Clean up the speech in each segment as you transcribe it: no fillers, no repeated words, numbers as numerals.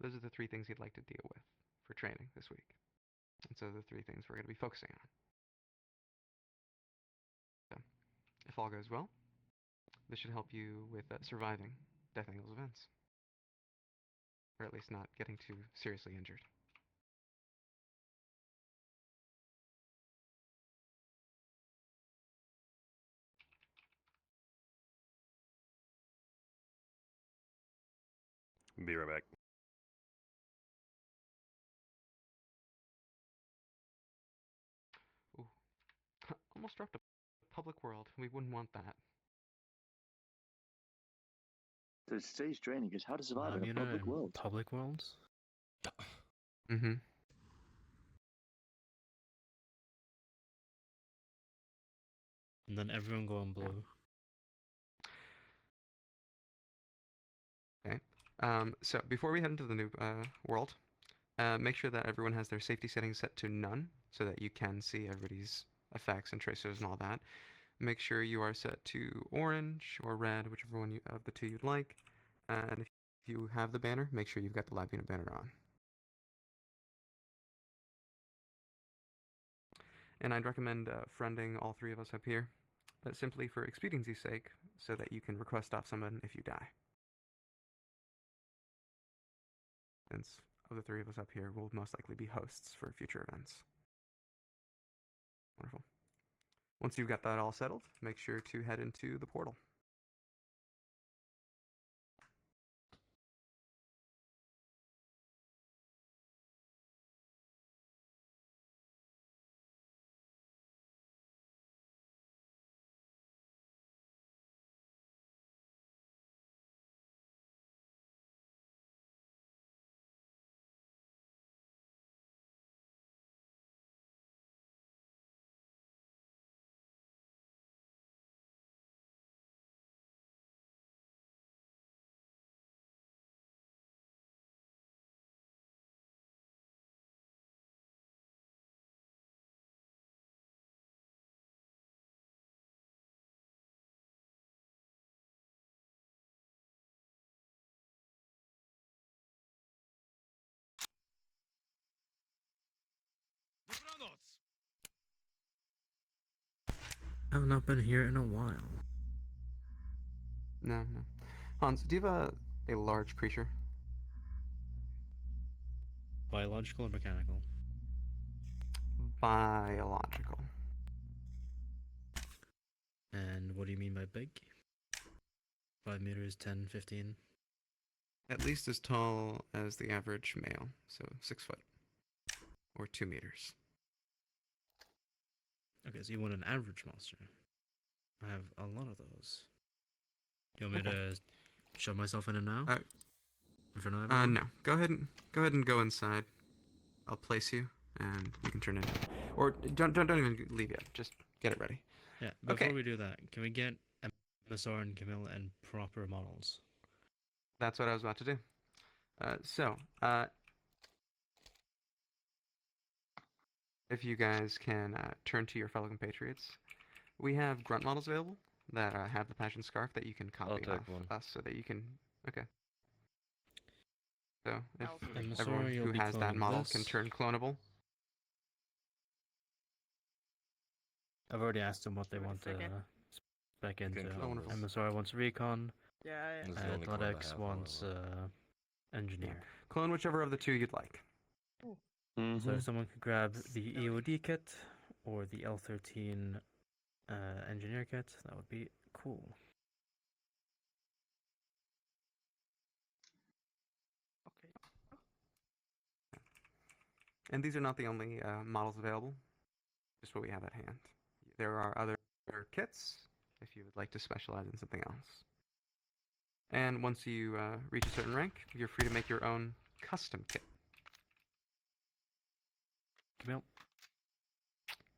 Those are the three things you'd like to deal with for training this week. And so the three things we're going to be focusing on. So, if all goes well, this should help you with surviving Death Angle's events. Or at least not getting too seriously injured. Be right back. Ooh. Almost dropped a public world. We wouldn't want that. So today's training is how to survive in a public world. Public worlds? Mm-hmm. And then everyone go on blue. Okay. So before we head into the new world, make sure that everyone has their safety settings set to none so that you can see everybody's effects and tracers and all that. Make sure you are set to orange or red, whichever one of the two you'd like. And if you have the banner, make sure you've got the Lab Unit banner on. And I'd recommend friending all three of us up here, simply for expediency's sake, so that you can request off someone if you die. Since of the three of us up here will most likely be hosts for future events. Wonderful. Once you've got that all settled, make sure to head into the portal. I've not been here in a while. No. Hans, do you have a large creature? Biological or mechanical? Biological. And what do you mean by big? 5 meters, 10, 15? At least as tall as the average male, so 6 foot. Or 2 meters. Okay, so you want an average monster. I have a lot of those. You want me to show myself in it now? In front of everyone? No. Go ahead and go inside. I'll place you, and you can turn it. Or don't even leave yet. Just get it ready. Yeah. Before we do that, can we get MSR and Camille and proper models? That's what I was about to do. If you guys can turn to your fellow compatriots, we have grunt models available that have the passion scarf that you can copy off us so that you can. Okay. So if everyone who has that model can turn clonable. I've already asked them what they want to spec into. MSR wants recon. Yeah. Athletics wants engineer. Clone whichever of the two you'd like. So if someone could grab the EOD kit or the L13 engineer kit, that would be cool. Okay. And these are not the only models available, just what we have at hand. There are other kits if you would like to specialize in something else. And once you reach a certain rank, you're free to make your own custom kit. Yep.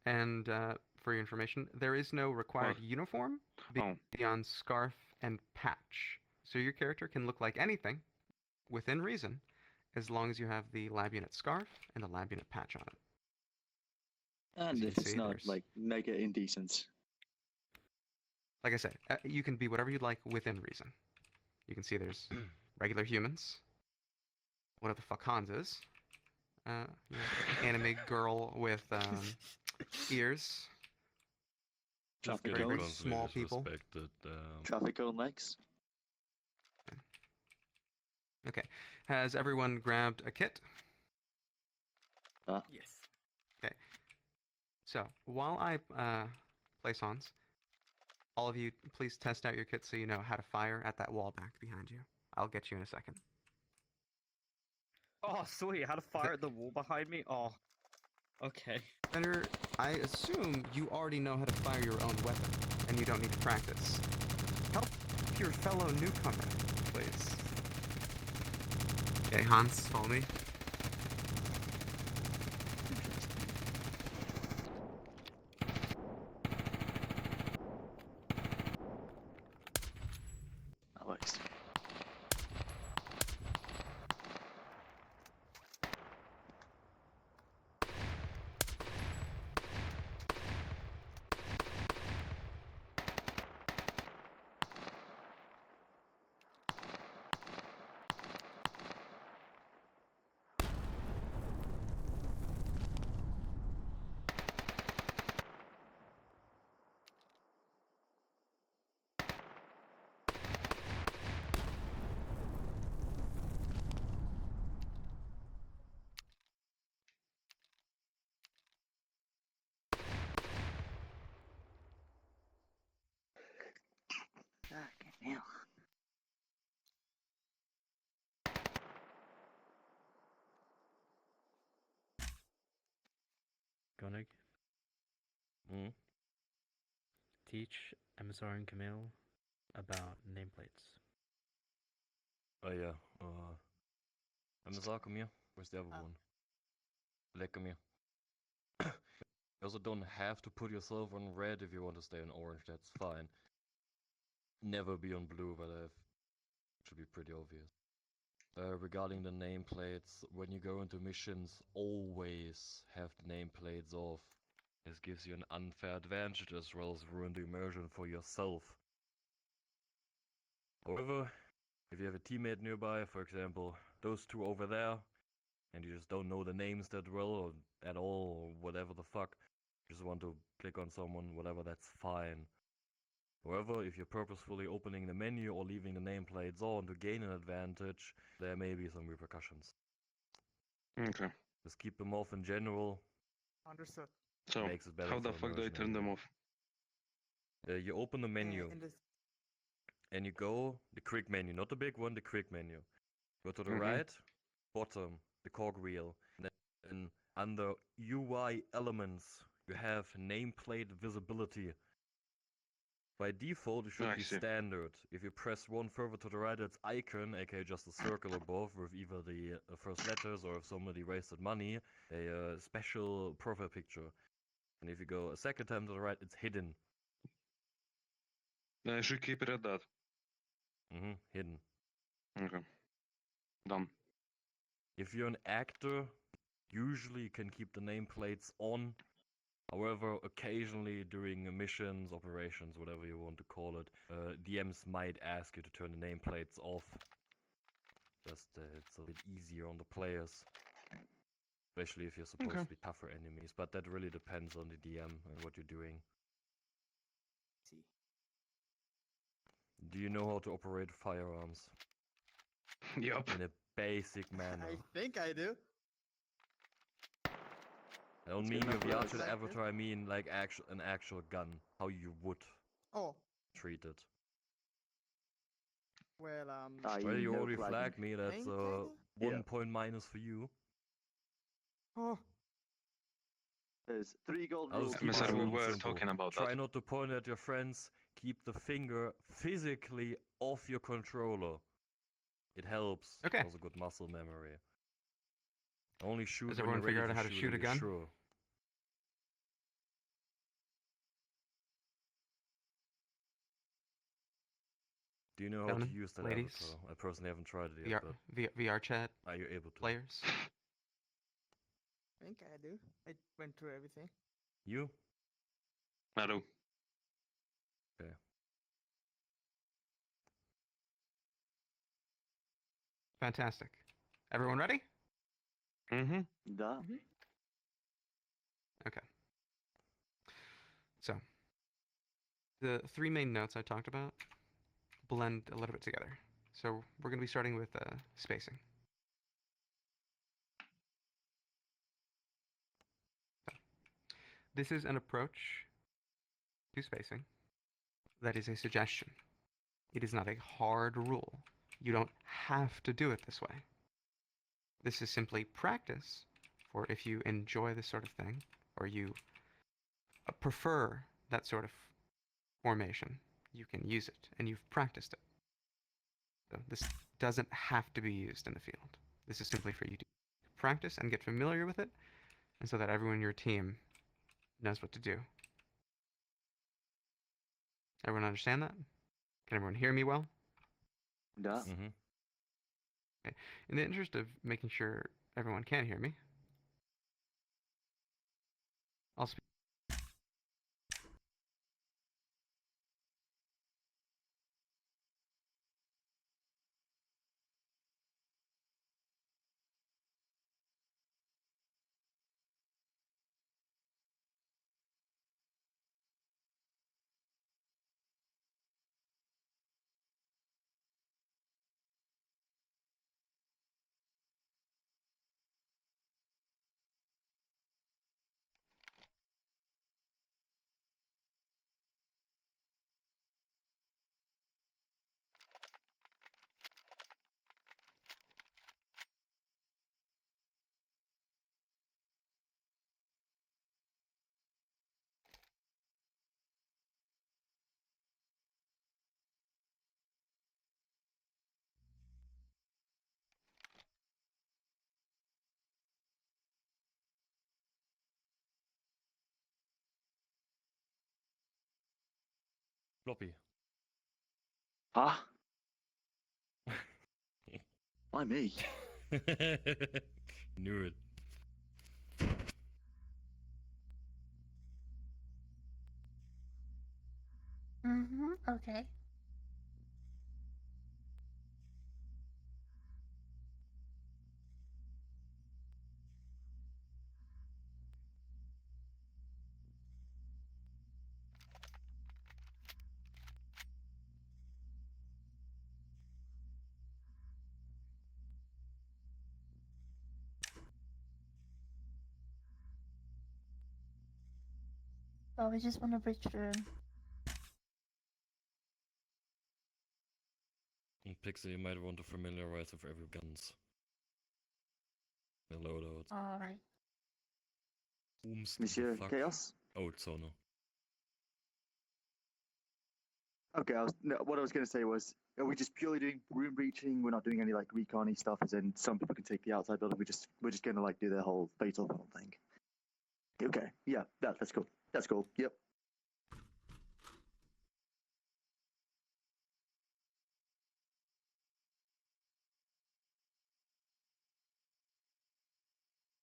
And for your information, there is no required uniform beyond scarf and patch. So your character can look like anything, within reason, as long as you have the Lab Unit scarf and the Lab Unit patch on it. And if it's not, like, mega indecent. Like I said, you can be whatever you'd like within reason. You can see there's regular humans, what the fuck Hans is. Anime girl with ears. Traffic very, very cones. small people. Traffic cone legs. Okay. Has everyone grabbed a kit? Yes. Okay. So while I place Hans, all of you please test out your kits so you know how to fire at that wall back behind you. I'll get you in a second. Oh, sweet. How to fire at the wall behind me? Oh. Okay. Senator, I assume you already know how to fire your own weapon, and you don't need to practice. Help your fellow newcomer, please. Okay, Hans, follow me. Alex. Fucking hell. Koenig, Hmm? teach Emissar and Camille about nameplates. Oh yeah. Amazar, come here. Where's the other one? Black, come here. You also don't have to put yourself on red if you want to stay on orange. That's fine. Never be on blue, but it should be pretty obvious. Regarding the nameplates, when you go into missions, always have the nameplates off. This gives you an unfair advantage as well as ruin the immersion for yourself. However, if you have a teammate nearby, for example, those two over there, and you just don't know the names that well or at all or whatever the fuck, you just want to click on someone, whatever, that's fine. However, if you're purposefully opening the menu or leaving the nameplates on to gain an advantage, there may be some repercussions. Okay. Just keep them off in general. Understood. So, Makes it better how the for fuck do I immersion turn them anyway. off? You open the menu In this, and you go the quick menu, not the big one, the quick menu. Go to the Mhm. right, bottom, the cogwheel. Then under UI elements, you have nameplate visibility. By default, it should I be see. standard. If you press one further to the right, it's icon, aka just a circle above with either the first letters or if somebody wasted money, a special profile picture. And if you go a second time to the right, it's hidden. I should keep it at that. Hidden. Okay. Done. If you're an actor, usually you can keep the nameplates on. However, occasionally during missions, operations, whatever you want to call it, DMs might ask you to turn the nameplates off. Just it's a bit easier on the players. Especially if you're supposed Okay. to be tougher enemies, but that really depends on the DM and what you're doing. see. Do you know how to operate firearms? Yup. In a basic manner. I think I do. I don't It's mean good with enough the for us. Archer Exactly. Avatar, I mean like an actual gun. How you would Oh, treat it. well, Well, you no already flagging. flagged me, that's think I do. 1 Yeah. point minus for you. Oh, There's 3 gold I'll rules. just keep it Mr. short we and were simple. talking about Try that. not to point at your friends, keep the finger physically off your controller. It helps. Okay. Also good muscle memory. Only shoot Does when everyone you're ready figure out to how to shoot a and you're gun? Sure. Do you know how to Gentlemen, use that ladies, avatar? I personally haven't tried it yet, VR, but VR chat are you able to? players. I think I do. I went through everything. You? I do. Okay. Fantastic. Everyone ready? Mm-hmm. Da. Okay. So, the three main notes I talked about blend a little bit together. So we're going to be starting with spacing. So, this is an approach to spacing that is a suggestion. It is not a hard rule. You don't have to do it this way. This is simply practice for if you enjoy this sort of thing, or you prefer that sort of formation, you can use it, and you've practiced it. So this doesn't have to be used in the field. This is simply for you to practice and get familiar with it, and so that everyone in your team knows what to do. Everyone understand that? Can everyone hear me well? Da. Mm-hmm. Okay. In the interest of making sure everyone can hear me, I'll speak. Floppy. Huh? Why me? Knew it. Okay. Well, we just want to bridge the room. And Pixie, you might want to familiarize with every guns. The loadout. Alright. Whomst the Monsieur fuck? Chaos? Oh, it's Sono. Okay, what I was going to say was, are we just purely doing room breaching? We're not doing any like recon-y stuff, as in some people can take the outside building. We're just going to like do the whole fatal funnel thing. Okay, yeah, that's cool. That's cool. Yep.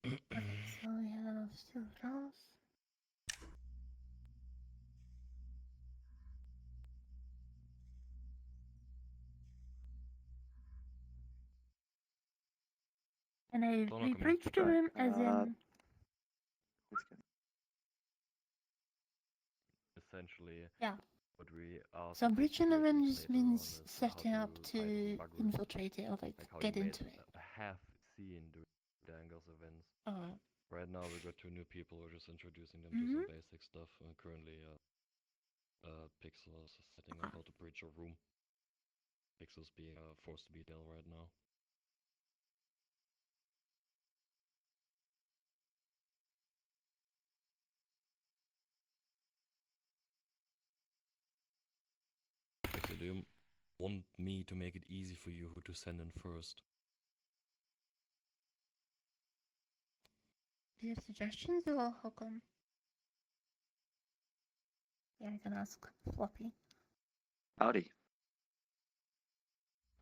Okay, so we have two of those. And Sono, we come here. breached the room as in... Essentially, Yeah. what we are So supposed to breaching do the is room just just later on means is setting how up to to hide bug rooms. infiltrate it or like Like how get you may into it. have seen during Dangles events. Oh. Right now we got two new people. We're just introducing them to some basic stuff. Currently, Pixel is setting up how to breach a room. Pixel's being forced to be ill right now. Pixel, do you want me to make it easy for you who to send in first? Do you have suggestions or how come? Yeah, I can ask Floppy. Howdy.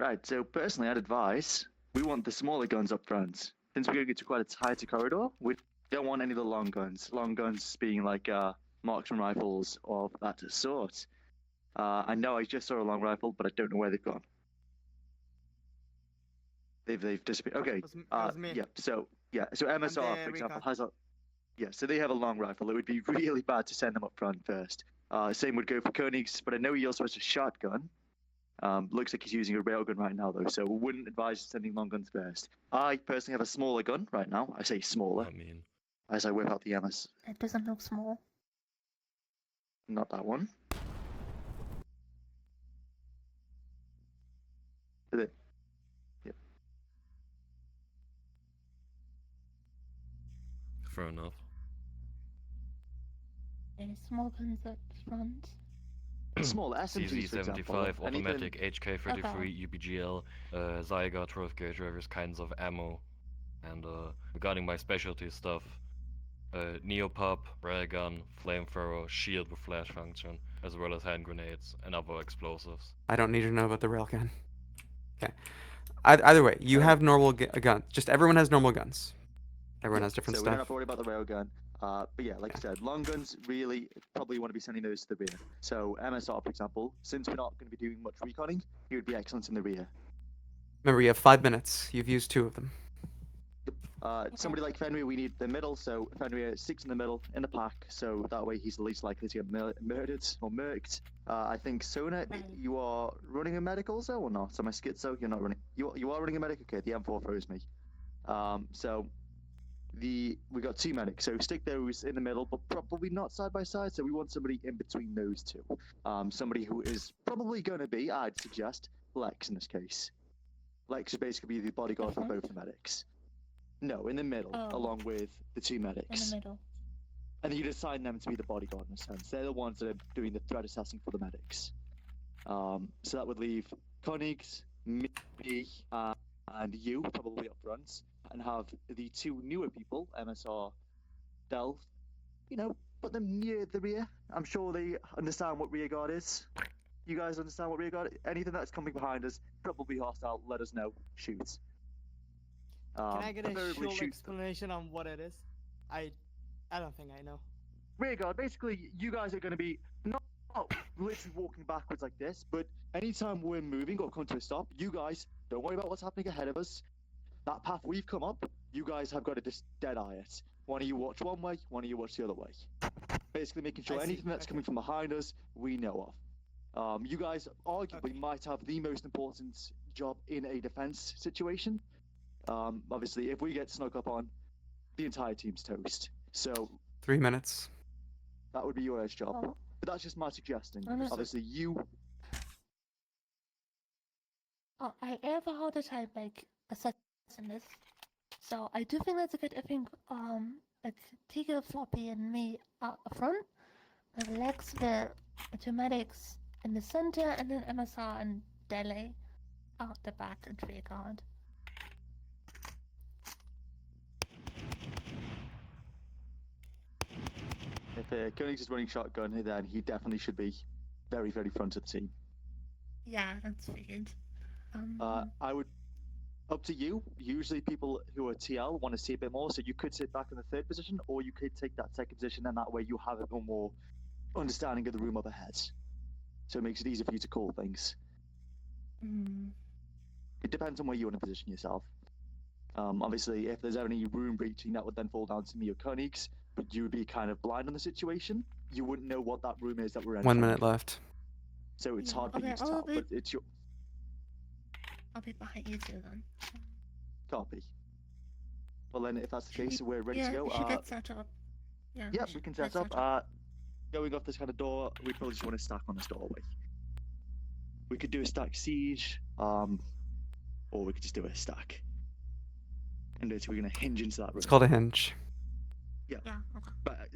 Right, so personally, I'd advise we want the smaller guns up front. Since we're going to get to quite a tighter corridor, we don't want any of the long guns. Long guns being like marksman rifles of that sort. I know I just saw a long rifle, but I don't know where they've gone. They've disappeared. Okay. It was me. Yeah. So MSR, the for example, recon. has a so they have a long rifle. It would be really bad to send them up front first. Same would go for Koenigs, but I know he also has a shotgun. Looks like he's using a railgun right now though, so wouldn't advise sending long guns first. I personally have a smaller gun right now. I say smaller I mean, as I whip out the MS. It doesn't look small. Not that one. Is it? Yep. fair enough. Any small guns up front. Smaller SMGs, for example. CZ75, Anything- automatic, HK33, Okay. UPGL, Zygar, 12 gauge, various kinds of ammo. And regarding my specialty stuff, Neopop, railgun, flamethrower, shield with flash function, as well as hand grenades and other explosives. I don't need to know about the railgun. Okay. Either way, you have normal guns. Just everyone has normal guns. Everyone has different so stuff. we don't have to worry about the railgun. But yeah, like I said, long guns really probably want to be sending those to the rear. So MSR, for example, since we're not going to be doing much reconning, he would be excellent in the rear. Remember, you have 5 minutes. You've used 2 of them. Somebody like Fenrir, we need the middle, so Fenrir sticks in the middle in the pack, so that way he's the least likely to get murdered or murked. I think Sona, you are running a medic also or not? Am I schizo? You're not running. You are running a medic. Okay, the M4 throws me. So we got 2 medics, so stick those in the middle, but probably not side by side. So we want somebody in between those 2. Somebody who is probably going to be, I'd suggest, Lex in this case. Lex would basically be the bodyguard for both the medics. No, in the middle, Oh. along with the 2 In medics. the middle. And you'd assign them to be the bodyguard in a sense. They're the ones that are doing the threat assessing for the medics. So that would leave Koenigs, me, and you probably up front, and have the 2 newer people, MSR, Del, put them near the rear. I'm sure they understand what rear guard is. You guys understand what rear guard is? Anything that's coming behind us, probably hostile, let us know. Shoot. Can I get a preferably short shoot explanation on what it is? I don't think I know. rear guard, basically, you guys are going to be not literally walking backwards like this, but anytime we're moving or come to a stop, you guys don't worry about what's happening ahead of us. That path we've come up, you guys have got to just dead eye it. One of you watch one way, one of you watch the other way. Basically, making sure I see, anything that's okay. coming from behind us, we know of. You guys arguably Okay. might have the most important job in a defense situation. Obviously, if we get snuck up on, the entire team's toast. So 3 minutes. that would be your edge job. Oh. But that's just my suggesting. Understood. Obviously, you. Oh, I have a harder time assessing this. So I do think that's a good. I think it's Tiga, Floppy, and me up front. And Lex, the 2 medics in the center, and then MSR and Dele out the back and rear guard. If Koenigs is running shotgun, then he definitely should be very, very front of the team. Yeah, that's figured. I would. Up to you. Usually, people who are TL want to see a bit more, so you could sit back in the 3rd position, or you could take that 2nd position, and that way you have a bit more understanding of the room up ahead. So it makes it easier for you to call things. It depends on where you want to position yourself. Obviously, if there's any room breaching, that would then fall down to me or Koenigs, but you would be kind of blind on the situation. You wouldn't know what that room is that we're entering. 1 minute left. So it's Yeah, hard for okay, you to I'll tell, be- but it's your I'll be behind you 2 then. copy. Well then, if that's the case, we're ready yeah, to go. we should get set up. Yeah, Yeah, should we can get set up. Going off this kind of door, we probably just want to stack on this doorway. We could do a stack siege, or we could just do a stack. And we're going to hinge into that room. It's called a hinge. Yeah, okay. But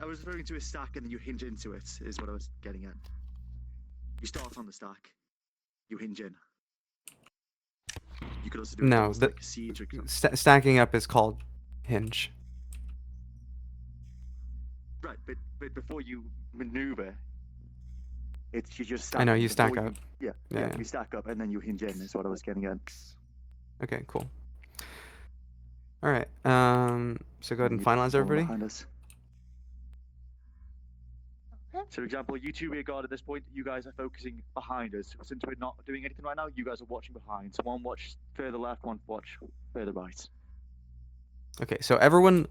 I was referring to a stack and then you hinge into it, is what I was getting at. You start on the stack, you hinge in. You could also do No, like a siege or something. Stacking up is called hinge. Right, but before you maneuver, it's you just stack. I know, up. you stack Before up. Yeah, Yeah. you stack up and then you hinge in, is what I was getting at. Okay, cool. All right. So go ahead and You finalize fall everybody. behind us. Okay. So, for example, you two rear guard at this point. You guys are focusing behind us. Since we're not doing anything right now, you guys are watching behind. So one watch further left, one watch further right. Okay, so everyone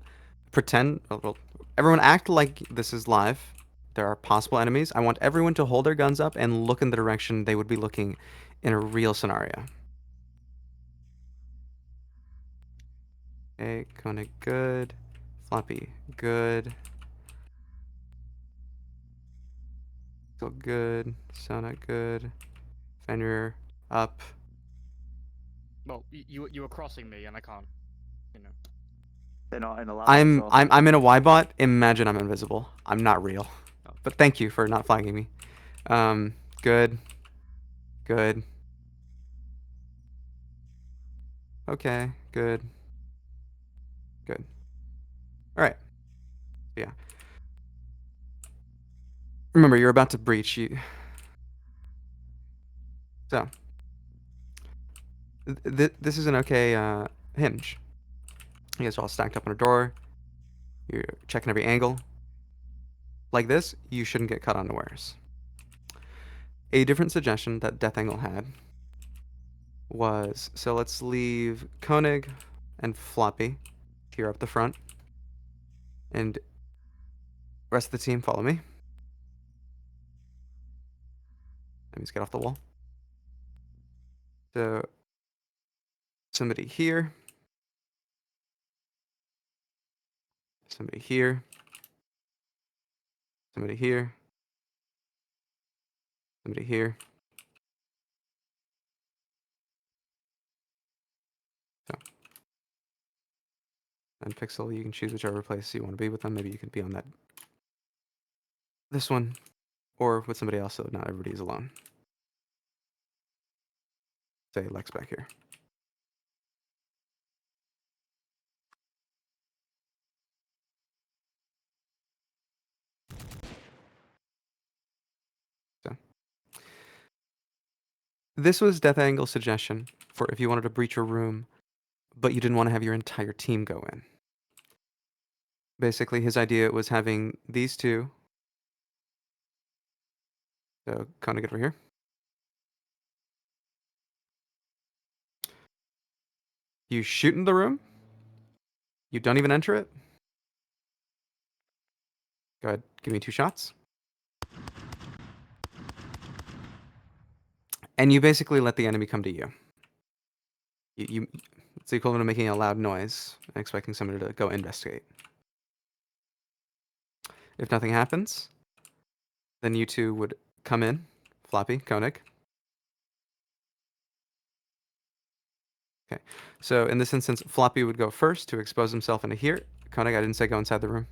pretend. Well, everyone act like this is live. There are possible enemies. I want everyone to hold their guns up and look in the direction they would be looking in a real scenario. Okay, Koenig, good. Floppy, good. Still good. Sona, good. Fenrir, up. Well, you were crossing me, and I can't. You know. They're not in a lab. I'm in a Y-bot. Imagine I'm invisible. I'm not real. But thank you for not flagging me. Good. Good. Okay, good. Good. Alright. Yeah. Remember, you're about to breach. So. This is an okay hinge. You guys are all stacked up on a door. You're checking every angle. Like this, you shouldn't get caught unawares. A different suggestion that Death Angle had was, so let's leave Koenig and Floppy here up the front. And rest of the team, follow me. That means get off the wall. So, somebody here. Somebody here. Somebody here. Somebody here. So. And Pixel, you can choose whichever place you want to be with them. Maybe you can be on that. This one. Or with somebody else so not everybody's alone. Say Lex back here. So. This was Death Angle's suggestion for if you wanted to breach a room, but you didn't want to have your entire team go in. Basically, his idea was having these two. So, kind of get over here. You shoot in the room. You don't even enter it. Go ahead, give me 2 shots. And you basically let the enemy come to you. It's the equivalent of making a loud noise and expecting somebody to go investigate. If nothing happens, then you two would come in, Floppy, Koenig. Okay, so in this instance, Floppy would go first to expose himself into here. Koenig, I didn't say go inside the room.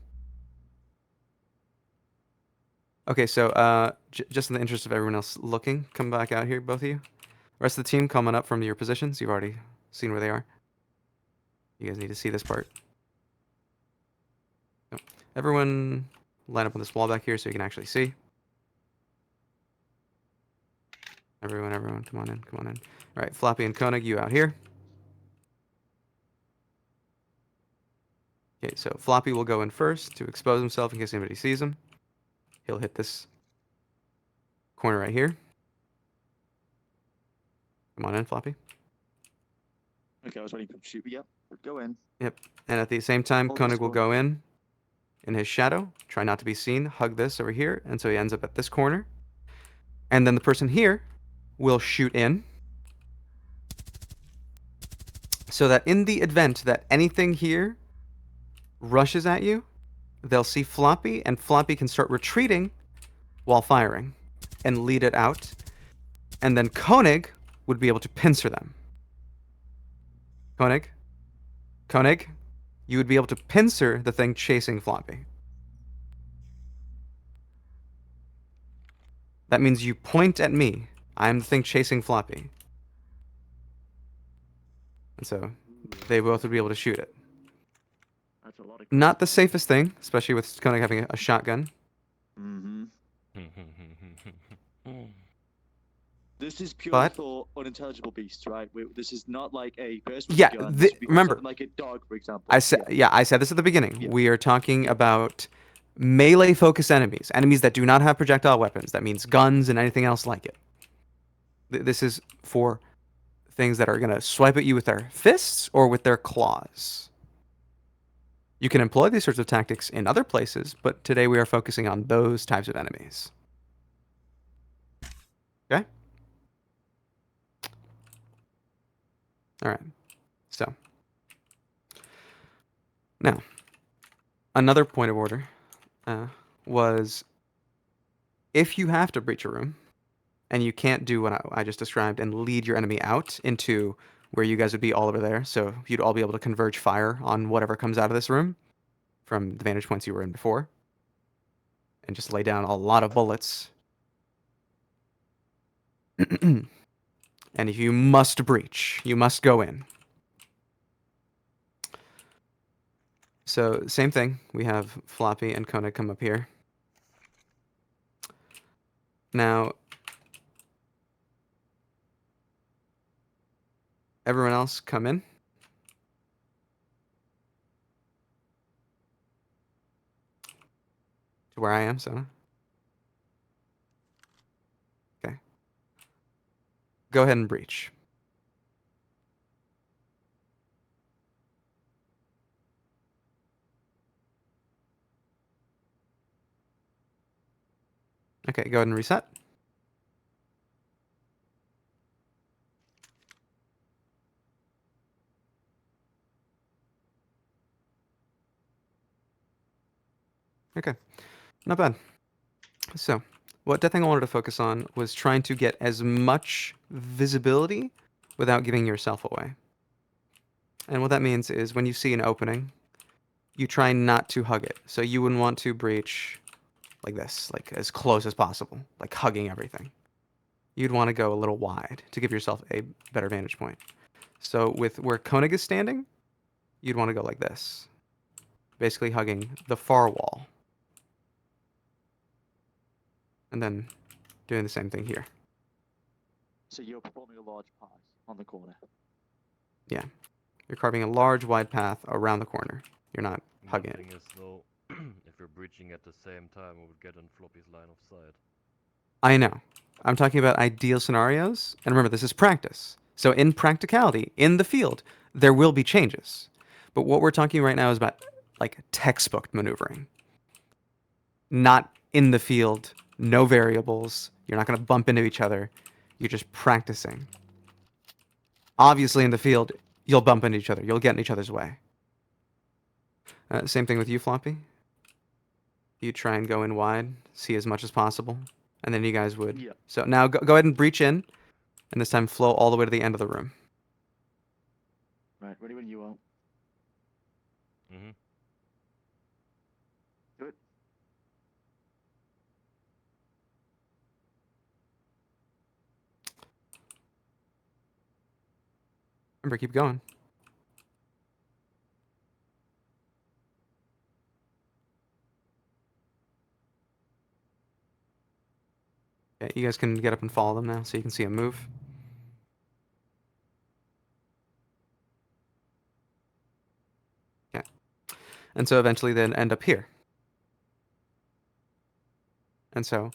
Okay, so just in the interest of everyone else looking, come back out here, both of you. Rest of the team coming up from your positions. You've already seen where they are. You guys need to see this part. So, everyone line up on this wall back here so you can actually see. Everyone, come on in, come on in. All right, Floppy and Koenig, you out here. Okay, so Floppy will go in first to expose himself in case anybody sees him. He'll hit this corner right here. Come on in, Floppy. Okay, I was waiting for him to shoot, but yep, go in. Yep, and at the same time, Hold Koenig this will wall. go in his shadow. Try not to be seen. Hug this over here, and so he ends up at this corner. And then the person here will shoot in. So that in the event that anything here rushes at you, they'll see Floppy, and Floppy can start retreating while firing and lead it out. And then Koenig would be able to pincer them. Koenig, you would be able to pincer the thing chasing Floppy. That means you point at me. I'm the thing chasing Floppy. And so they both would be able to shoot it. That's a lot of. Not the safest thing, especially with Koenig having a shotgun. Mm-hmm. This is pure But- for unintelligible beasts, right? This is not like a person. Yeah, gun. This would be remember, something like a dog, for example. I said this at the beginning. Yeah. We are talking about melee focus enemies, enemies that do not have projectile weapons. That means guns and anything else like it. This is for things that are going to swipe at you with their fists or with their claws. You can employ these sorts of tactics in other places, but today we are focusing on those types of enemies. Okay? All right. So, now, another point of order was if you have to breach a room and you can't do what I just described and lead your enemy out into where you guys would be all over there, so you'd all be able to converge fire on whatever comes out of this room from the vantage points you were in before and just lay down a lot of bullets. And if you must breach, you must go in. So same thing. We have Floppy and Kona come up here. Now, everyone else come in. To where I am, so. Okay. Go ahead and breach. Okay, go ahead and reset. Okay, not bad. So, what Death Angle wanted to focus on was trying to get as much visibility without giving yourself away. And what that means is when you see an opening, you try not to hug it. So you wouldn't want to breach like this, like as close as possible, like hugging everything. You'd want to go a little wide to give yourself a better vantage point. So with where Koenig is standing, you'd want to go like this, basically hugging the far wall. And then doing the same thing here. So you're performing a large pass on the corner. Yeah. You're carving a large, wide path around the corner. You're not hugging The it. thing is, though, if you're breaching at the same time, we would get in Floppy's line of sight. I know. I'm talking about ideal scenarios. And remember, this is practice. So in practicality, in the field, there will be changes. But what we're talking right now is about like textbook maneuvering. Not in the field, no variables. You're not going to bump into each other. You're just practicing. Obviously, in the field, you'll bump into each other. You'll get in each other's way. Same thing with you, Floppy. You try and go in wide, see as much as possible, and then you guys would. Yeah. So now go ahead and breach in, and this time flow all the way to the end of the room. Right, ready when you are. Mm-hmm. Do it. Remember, keep going. Okay, you guys can get up and follow them now, so you can see them move. Okay. And so eventually then end up here. And so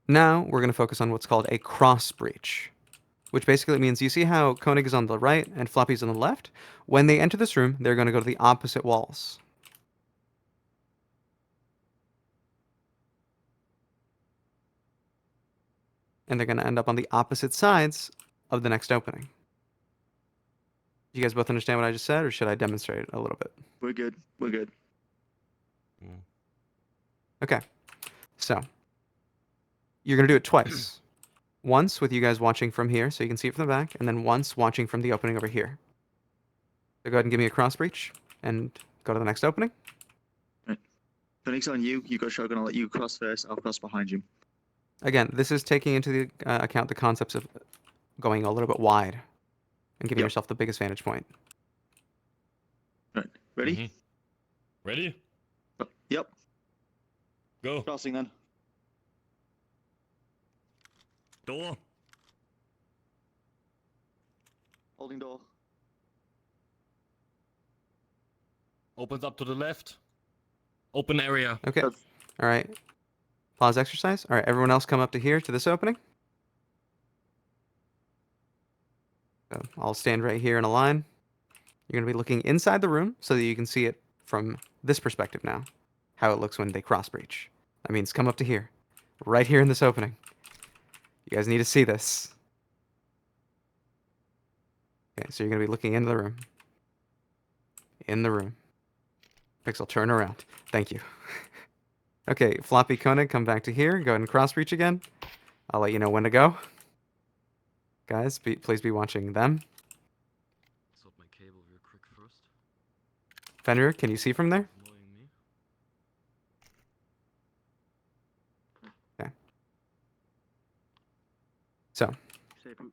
now we're going to focus on what's called a cross breach, which basically means you see how Koenig is on the right and Floppy's on the left? When they enter this room, they're going to go to the opposite walls. And they're going to end up on the opposite sides of the next opening. You guys both understand what I just said, or should I demonstrate a little bit? We're good. We're good. Mm. Okay. So, you're going to do it twice. Once with you guys watching from here, so you can see it from the back, and then once watching from the opening over here. So go ahead and give me a cross breach, and go to the next opening. Phoenix on you. You go Shogun. I'll let you cross first. I'll cross behind you. Again, this is taking into the account the concepts of going a little bit wide and giving Yep. yourself the biggest vantage point. Right. Ready? Mhm. Ready? Yep. Go. Crossing then. Door. Holding door. Opens up to the left. Open area. Okay. That's- All right. Pause exercise. All right. Everyone else come up to here to this opening. So I'll stand right here in a line. You're going to be looking inside the room so that you can see it from this perspective now, how it looks when they cross breach. That means come up to here, right here in this opening. You guys need to see this. Okay, so you're going to be looking into the room. In the room. Pixel, turn around. Thank you. Okay, Floppy Koenig, come back to here. Go ahead and cross breach again. I'll let you know when to go. Guys, please be watching them. Sort my cable real quick first. Fenrir, can you see from there? Annoying me. So, Say if we-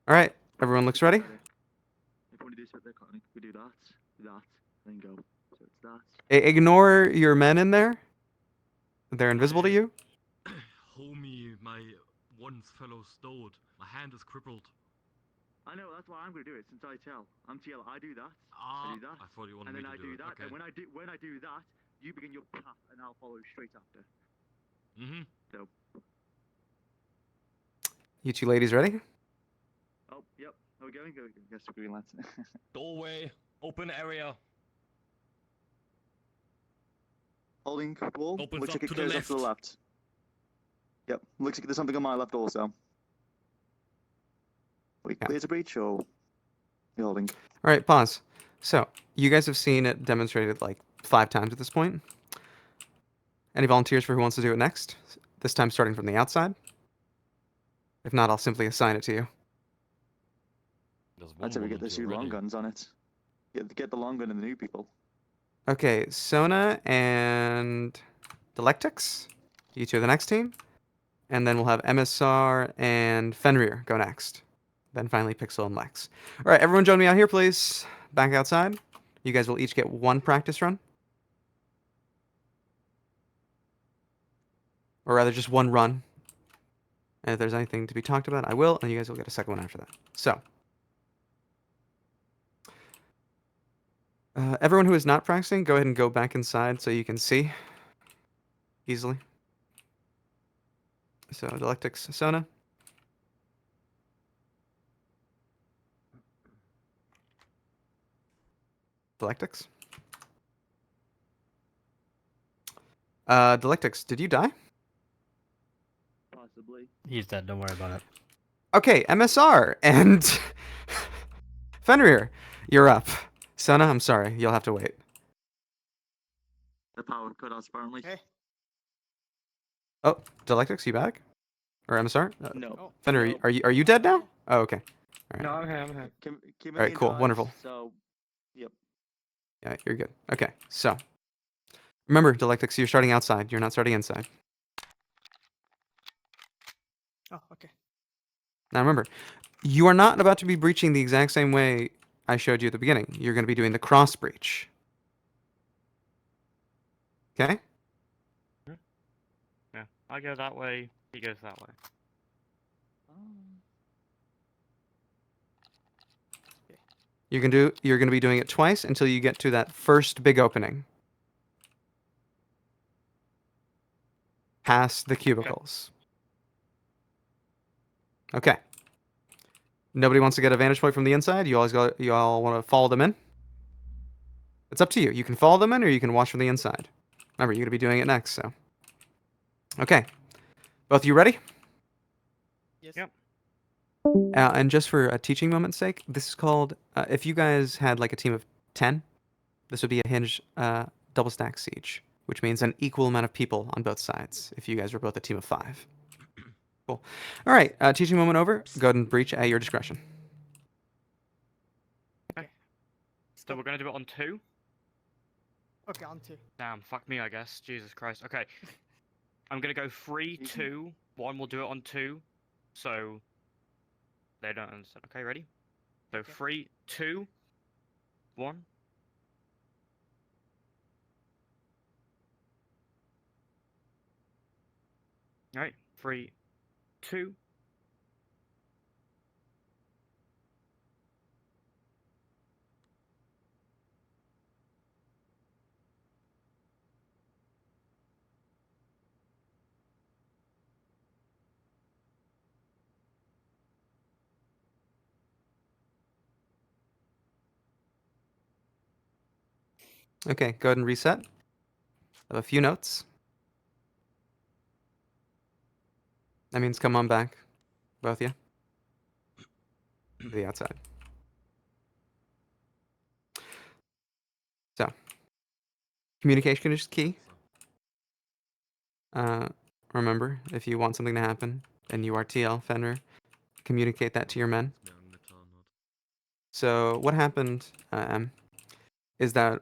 all right. Everyone looks ready? If we want to do something, we do that, then go. So it's that. Ignore your men in there. They're invisible to you. Homie, my once fellow stowed. My hand is crippled. I know, that's why I'm going to do it, since I tell. I'm TL, I do that, Ah, I do that, I thought you wanted and me then to I do it. that, Okay. and when I do that, you begin your path, and I'll follow straight after. Mm-hmm. You two ladies ready? Oh, yep. Are we going? Go. Yes, we're green lights. Doorway. Open area. Holding wall. Opens Looks up like it to the goes off to the left. Yep. Looks like there's something on my left also. We Yeah. clear to breach or you holding? All right, pause. So, you guys have seen it demonstrated like 5 times at this point. Any volunteers for who wants to do it next? This time starting from the outside? If not, I'll simply assign it to you. There's one I'd say we get the volunteer two long ready. guns on it. Get the long gun and the new people. Okay, Sona and Delectix, you two are the next team. And then we'll have MSR and Fenrir go next. Then finally Pixel and Lex. All right, everyone join me out here, please. Back outside. You guys will each get 1 practice run. Or rather, just 1 run. And if there's anything to be talked about, I will, and you guys will get a second one after that. So, everyone who is not practicing, go ahead and go back inside so you can see easily. So, Delectix, Sona. Delectix. Delectix, did you die? Possibly. He's dead. Don't worry about it. Okay, MSR and Fenrir, you're up. Sona, I'm sorry, you'll have to wait. The power cut off apparently. Hey. Oh, Delectix, you back? Or MSR? No. Oh. Fenrir, No. are you dead now? Oh, okay. No, I'm here. I'm here. Kim Alright, cool, wonderful. So, yep. Yeah, you're good. Okay, so remember, Delectix, you're starting outside. You're not starting inside. Oh, okay. Now remember, you are not about to be breaching the exact same way I showed you at the beginning. You're going to be doing the cross breach. Okay? Yeah, I go that way. He goes that way. You're going to be doing it twice until you get to that first big opening. Past the cubicles. Okay. Nobody wants to get a vantage point from the inside? You all want to follow them in? It's up to you. You can follow them in or you can watch from the inside. Remember, you're going to be doing it next, so. Okay. Both of you ready? Yes. Yep. And just for a teaching moment's sake, this is called, if you guys had like a team of 10, this would be a hinge double stack siege, which means an equal amount of people on both sides if you guys were both a team of 5. Cool. All right, teaching moment over. Go ahead and breach at your discretion. So we're gonna do it on 2. Okay, on 2. Damn, fuck me, I guess. Jesus Christ. Okay. I'm gonna go 3, 2, 1. We'll do it on 2. So they don't understand. Okay, ready? So Okay. 3, 2, 1. Alright, 3, 2. Okay, go ahead and reset. I have a few notes. That means come on back, both of you, to the outside. So, communication is key. Remember, if you want something to happen and you are TL, Fenrir, communicate that to your men. So what happened, is that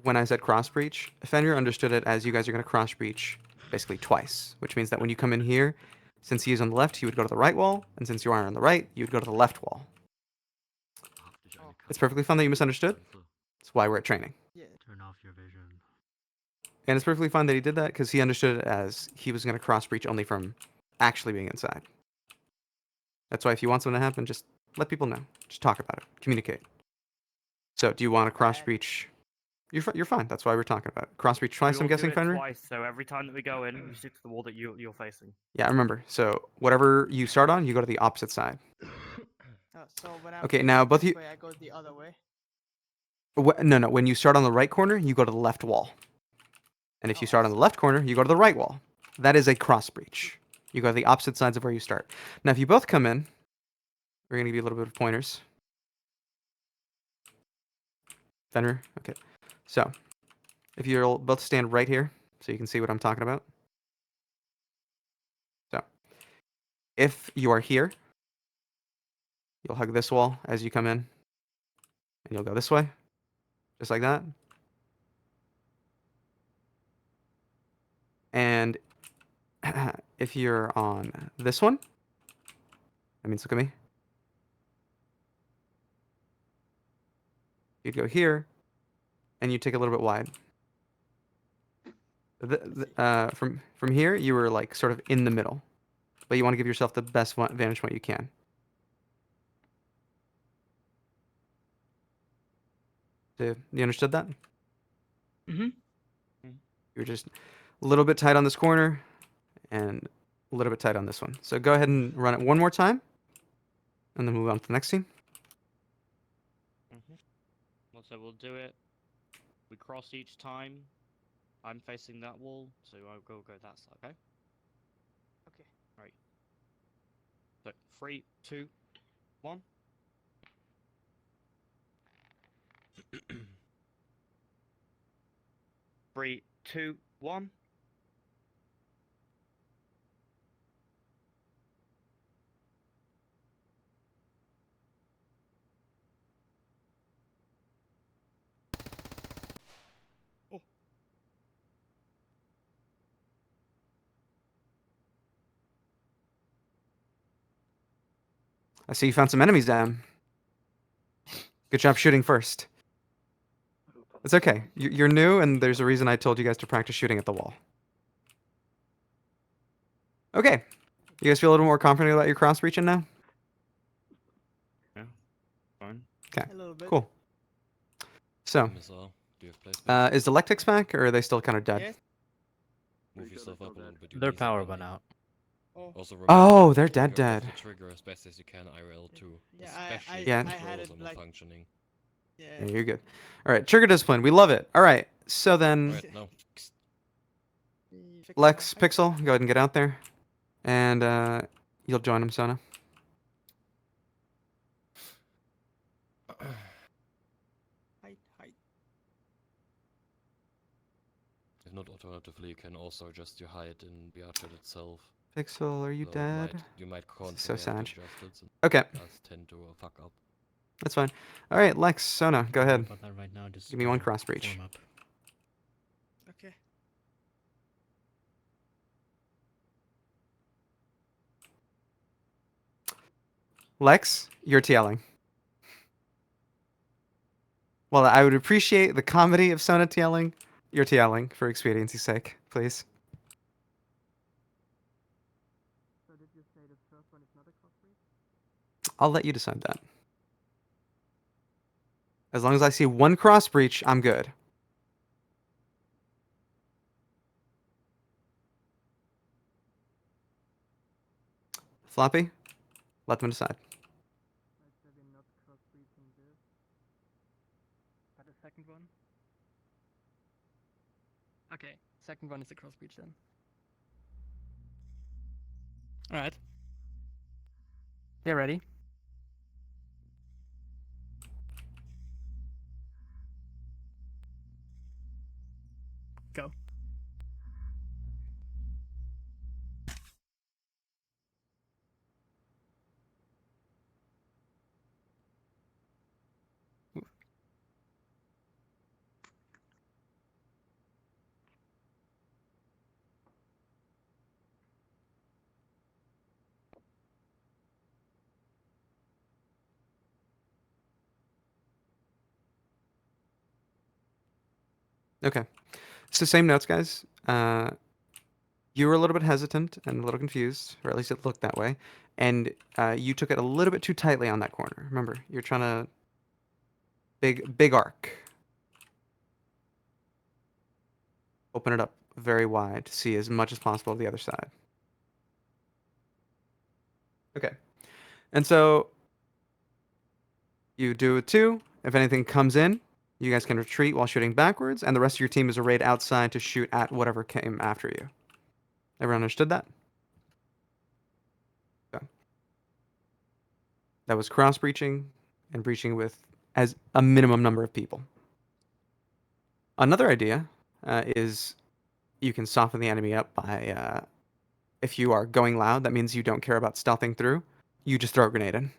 when I said cross breach, Fenrir understood it as you guys are going to cross breach basically twice, which means that when you come in here, since he is on the left, he would go to the right wall, and since you are on the right, you would go to the left wall. It's perfectly fine that you misunderstood. That's why we're at training. Yeah. Turn off your vision. And it's perfectly fine that he did that because he understood it as he was going to cross breach only from actually being inside. That's why if you want something to happen, just let people know. Just talk about it. Communicate. So, do you want to cross breach? You're fine. That's why we're talking about it. Cross breach twice, We I'm will do guessing, it Fenrir? twice, so every time that we go in, we stick to the wall that you're facing. Yeah, I remember. So, whatever you start on, you go to the opposite side. So when I'm Okay, now both this you. way, I go the other way. No. When you start on the right corner, you go to the left wall. And if you Oh, start on the left corner, you go to the right wall. That is a cross breach. You go to the opposite sides of where you start. Now, if you both come in, we're going to give you a little bit of pointers. Fenrir? Okay. So, if you'll both stand right here so you can see what I'm talking about. So, if you are here, you'll hug this wall as you come in. And you'll go this way. Just like that. And if you're on this one, that means look at me. You'd go here, and you take a little bit wide. From here, you were like sort of in the middle, but you want to give yourself the best vantage point you can. You understood that? Mhm. You're just a little bit tight on this corner, and a little bit tight on this one. So go ahead and run it one more time, and then move on to the next scene. So we'll do it. We cross each time. I'm facing that wall, so I'll go that side. Okay. Okay. Right. So 3, 2, 1. Three, two, one. Oh. I see you found some enemies, Dan. Good job shooting first. It's okay. You're new, and there's a reason I told you guys to practice shooting at the wall. Okay. You guys feel a little more confident about your cross breaching now? Yeah. Fine. Okay. A little bit. Cool. So, Missile, do you have play space? is the Lectix back, or are they still kind of dead? Yes. Move yourself up a little bit. you Their need some power bending. went out. Oh. Also Oh, remember they're to dead, trigger off dead. the trigger as best as you can IRL2, Yeah, especially Yeah. if I the had controls it are not like functioning. yeah. Yeah, you're good. All right, trigger discipline. We love it. All right. So then, Alright, now. We fix Lex, my- Pixel, go ahead and get out there, and you'll join him, Sona. Height, height. If not, alternatively, you can also adjust your height in BRChat itself. Pixel, are you So dead? you might This is so constantly have to sad. adjust it, Okay, and does tend to fuck up. that's fine. All right, Lex, Sona, go Don't worry ahead. about that right now. Just Give me one cross breach. form up. Okay. Lex, you're TLing. Well, I would appreciate the comedy of Sona TLing. You're TLing for expediency's sake, please. So did you say the first one is not a cross breach? I'll let you decide that. As long as I see one cross breach, I'm good. Floppy, let them decide. Like, so we're not cross breaching this. But the second one? second one is a cross breach then. Alright. They're ready. Go. Okay. So same notes, guys. You were a little bit hesitant and a little confused, or at least it looked that way, and you took it a little bit too tightly on that corner. Remember, you're trying to big arc. Open it up very wide to see as much as possible of the other side. Okay. And so you do it too. If anything comes in, you guys can retreat while shooting backwards, and the rest of your team is arrayed outside to shoot at whatever came after you. Everyone understood that? Okay. That was cross breaching and breaching with as a minimum number of people. Another idea is you can soften the enemy up by, if you are going loud, that means you don't care about stealthing through. You just throw a grenade in.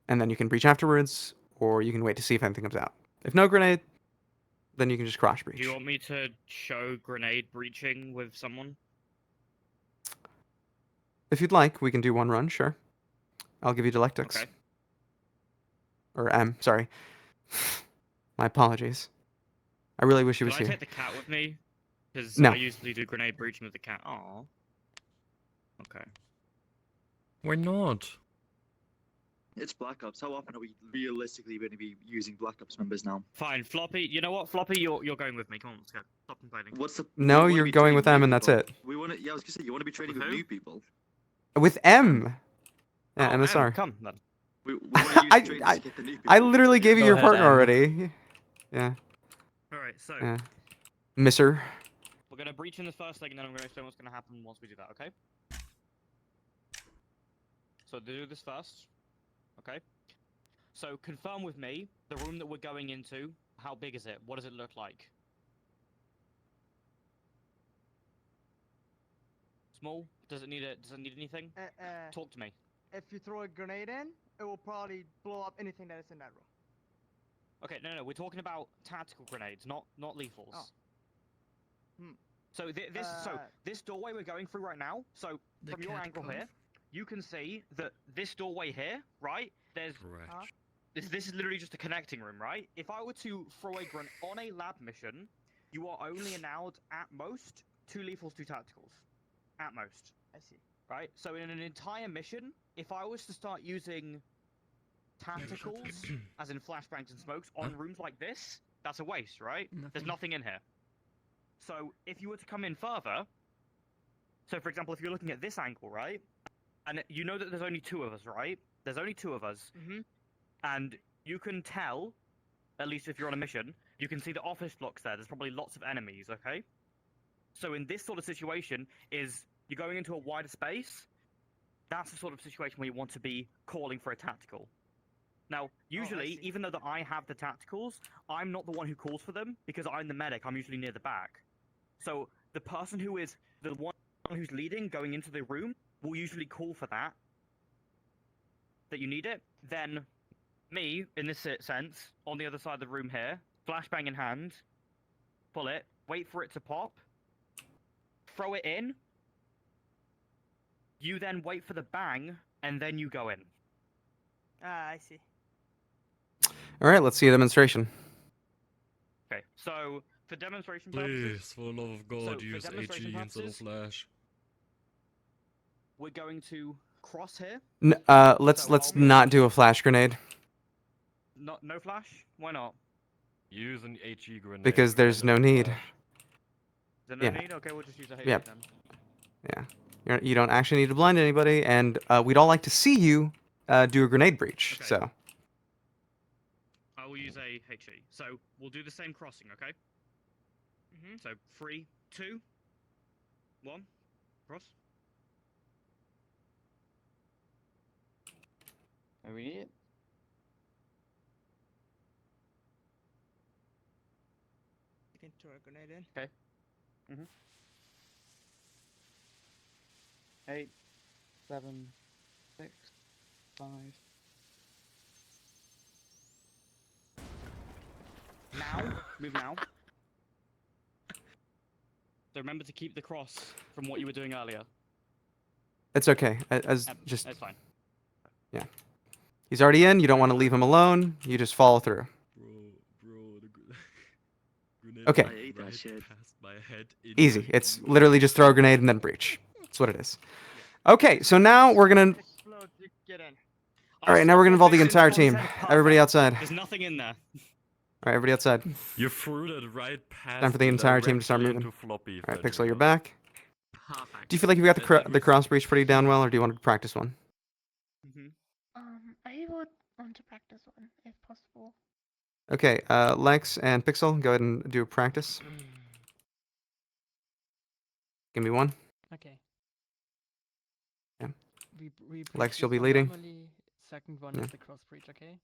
And then you can breach afterwards, or you can wait to see if anything comes out. If no grenade, then you can just cross breach. Do you want me to show grenade breaching with someone? If you'd like, we can do one run, sure. I'll give you Dialectics. Okay. Or M, sorry. My apologies. I really wish he was Can I here. take the cat with me? Because No. I usually do grenade breaching with the cat. Aw. Okay. Why not? It's Black Ops. How often are we realistically going to be using Black Ops members now? Fine, Floppy. You know what, Floppy? You're going with me. Come on, let's go. Stop complaining. What's the? No, we wanna you're be going trading with them new and that's people. it. We want to. Yeah, I was gonna say you want to be trading With with who? new people. With M! Yeah, Oh, MSR. come then. We want to use I- traders I- to get the new people. I literally gave you Go your ahead, partner M. already. Yeah, All right, so yeah. Misser. we're gonna breach in the first leg, and then I'm gonna explain what's gonna happen once we do that. Okay? So do this first. Okay. So confirm with me the room that we're going into. How big is it? What does it look like? Small? Does it need anything? Talk to me. If you throw a grenade in, it will probably blow up anything that is in that room. Okay, no, we're talking about tactical grenades, not lethals. Oh. Hmm. So this doorway we're going through right now. So The from your cat angle cough. here, you can see that this doorway here, right? There's Fresh. this is literally just a connecting room, right? If I were to throw a grenade on a lab mission, you are only allowed at most 2 lethals, 2 tacticals, at most. I see. Right? So in an entire mission, if I was to start using tacticals, as in flashbangs and smokes, on Huh? rooms like this, that's a waste, right? There's Nothing. nothing in here. So if you were to come in further, so for example, if you're looking at this angle, right? And you know that there's only 2 of us, right? There's only 2 of us. Mm-hmm. And you can tell, at least if you're on a mission, you can see the office blocks there. There's probably lots of enemies, okay? So in this sort of situation, is you're going into a wider space, that's the sort of situation where you want to be calling for a tactical. Now, usually, see. even though that I have the tacticals, I'm not the one who calls for them, because I'm the medic, I'm usually near the back. So the person who is the one who's leading, going into the room, will usually call for that you need it. Then me, in this sense, on the other side of the room here, flashbang in hand, pull it, wait for it to pop, throw it in, you then wait for the bang, and then you go in. Ah, I see. All right, let's see a demonstration. Okay, so for demonstration purposes, Please, for the love of So, God, for use demonstration HE instead of purposes- Flash. we're going to cross here. Let's So I'll move- not do a flash grenade No flash? Why not? Use an HE grenade. because there's instead no of need. Is there no Yeah. need? Okay, we'll just use a HE Yep. then. You don't actually need to blind anybody, and we'd all like to see you do a grenade breach. Okay. So I will use a HE. So we'll do the same crossing, okay? Mm-hmm. So 3, 2, 1, cross. Are we need it? You can throw a grenade in. Okay. Mm-hmm. 8, 7, 6, 5. Now, move now. So remember to keep the cross from what you were doing earlier. It's okay. As just That's fine. he's already in. You don't want to leave him alone. You just follow through. Bro, the grenade Okay. I ate that shit. past my head. Easy. It's literally just throw a grenade and then breach. That's what it is. Okay, so now we're gonna. Explode, you get in. All right, now we're gonna involve the entire team. Everybody outside. There's nothing in there. All right, everybody outside. You threw that right past. Time for the entire team to start directly moving. into Floppy. All right, Frederick. Pixel, you're back. Perfect. Do you feel like you've got the cross breach pretty down well, or do you want to practice one? Mm-hmm. I would want to practice one if possible. Okay, Lex and Pixel, go ahead and do a practice. Give me one. Okay. Yeah. We Lex, breach you'll this be one leading. normally, second one Yeah. is the cross breach, okay?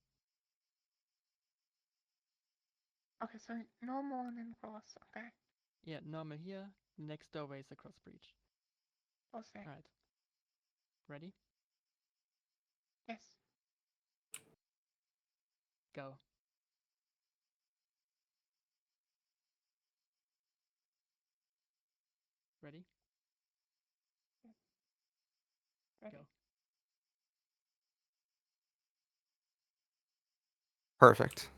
Okay, so normal and then cross. Okay. Yeah, normal here, next doorway is the cross breach. Okay. Alright. Ready? Yes. Go. Ready? Ready. Go. Perfect.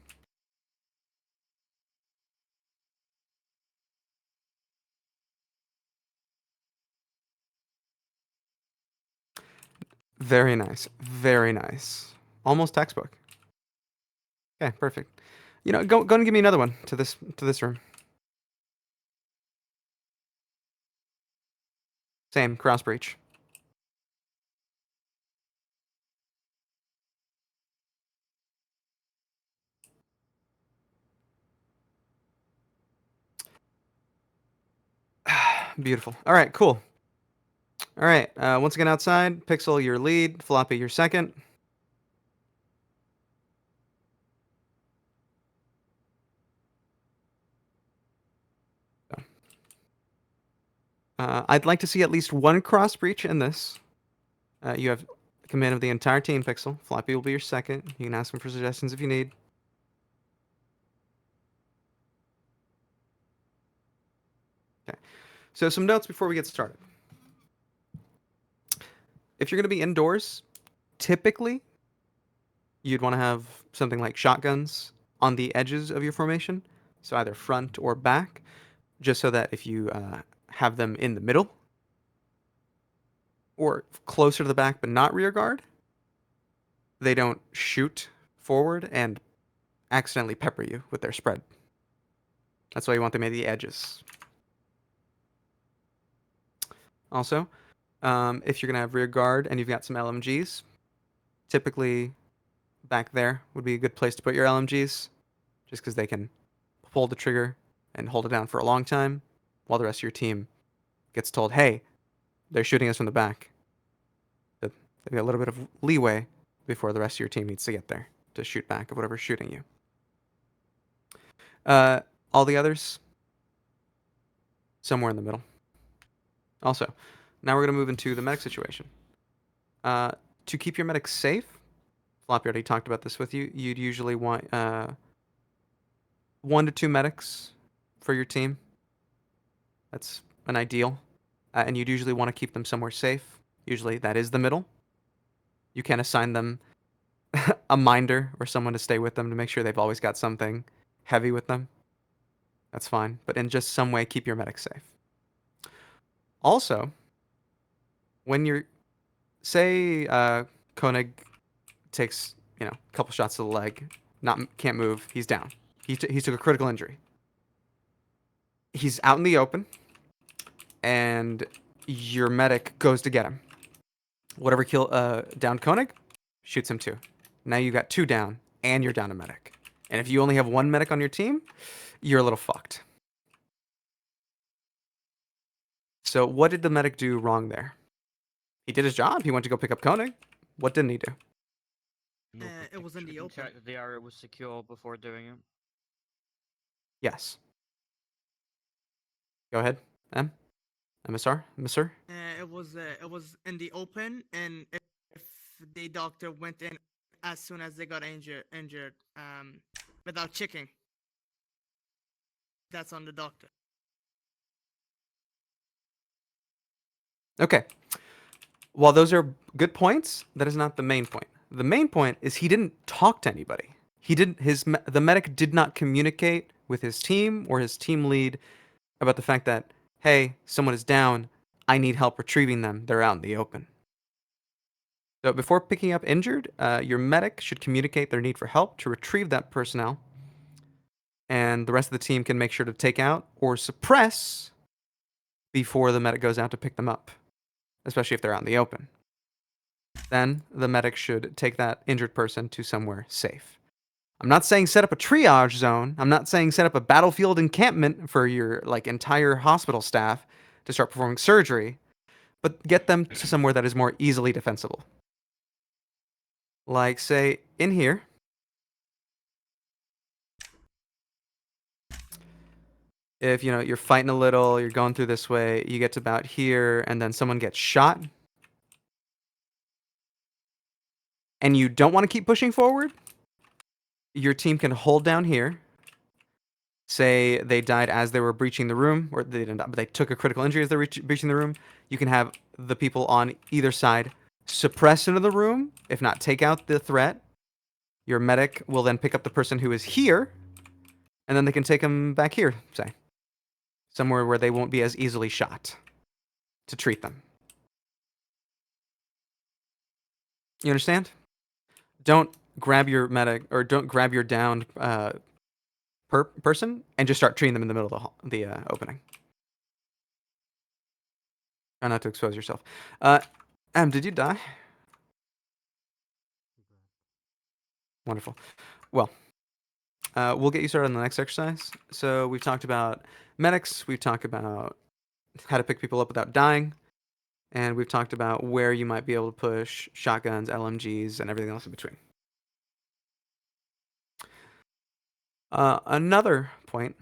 Very nice. Very nice. Almost textbook. Okay, perfect. You know, go and give me another one to this room. Same, cross breach. Beautiful. All right, cool. All right, once again outside, Pixel, your lead, Floppy, your second. I'd like to see at least one cross breach in this. You have command of the entire team, Pixel. Floppy will be your second. You can ask him for suggestions if you need. Okay. So some notes before we get started. If you're going to be indoors, typically you'd want to have something like shotguns on the edges of your formation, so either front or back, just so that if you have them in the middle or closer to the back but not rear guard, they don't shoot forward and accidentally pepper you with their spread. That's why you want them at the edges. Also, if you're going to have rear guard and you've got some LMGs, typically back there would be a good place to put your LMGs, just because they can pull the trigger and hold it down for a long time, while the rest of your team gets told, hey, they're shooting us from the back. They've got a little bit of leeway before the rest of your team needs to get there to shoot back at whatever's shooting you. All the others, somewhere in the middle. Also, now we're going to move into the medic situation. To keep your medics safe, Floppy already talked about this with you, you'd usually want 1 to 2 medics for your team. That's an ideal. And you'd usually want to keep them somewhere safe. Usually that is the middle. You can assign them a minder or someone to stay with them to make sure they've always got something heavy with them. That's fine. But in just some way, keep your medics safe. Also, when you're, say, Koenig takes, a couple shots to the leg, can't move, he's down. He took a critical injury. He's out in the open, and your medic goes to get him. Whatever downed Koenig, shoots him too. Now you got 2 down, and you're down a medic. And if you only have 1 medic on your team, you're a little fucked. So what did the medic do wrong there? He did his job. He went to go pick up Koenig. What didn't he do? No It was in the protection. open. Check that the area was secure before doing it. Yes. Go ahead, M. MSR, Mister. It was in the open, and if the doctor went in as soon as they got injured, without checking, that's on the doctor. Okay. While those are good points, that is not the main point. The main point is he didn't talk to anybody. The medic did not communicate with his team or his team lead about the fact that, hey, someone is down. I need help retrieving them. They're out in the open. So before picking up injured, your medic should communicate their need for help to retrieve that personnel. And the rest of the team can make sure to take out or suppress before the medic goes out to pick them up, especially if they're out in the open. Then the medic should take that injured person to somewhere safe. I'm not saying set up a triage zone. I'm not saying set up a battlefield encampment for your entire hospital staff to start performing surgery, but get them to somewhere that is more easily defensible. Like, say, in here. If, you're fighting a little, you're going through this way, you get to about here, and then someone gets shot, and you don't want to keep pushing forward, your team can hold down here. Say they died as they were breaching the room, or they didn't die, but they took a critical injury as they were breaching the room. You can have the people on either side suppress into the room, if not take out the threat. Your medic will then pick up the person who is here, and then they can take them back here, say. Somewhere where they won't be as easily shot to treat them. You understand? Don't grab your medic, or don't grab your downed person and just start treating them in the middle of the opening. Try not to expose yourself. M, did you die? Wonderful. Well, we'll get you started on the next exercise. So we've talked about medics, we've talked about how to pick people up without dying, and we've talked about where you might be able to push shotguns, LMGs, and everything else in between. Another point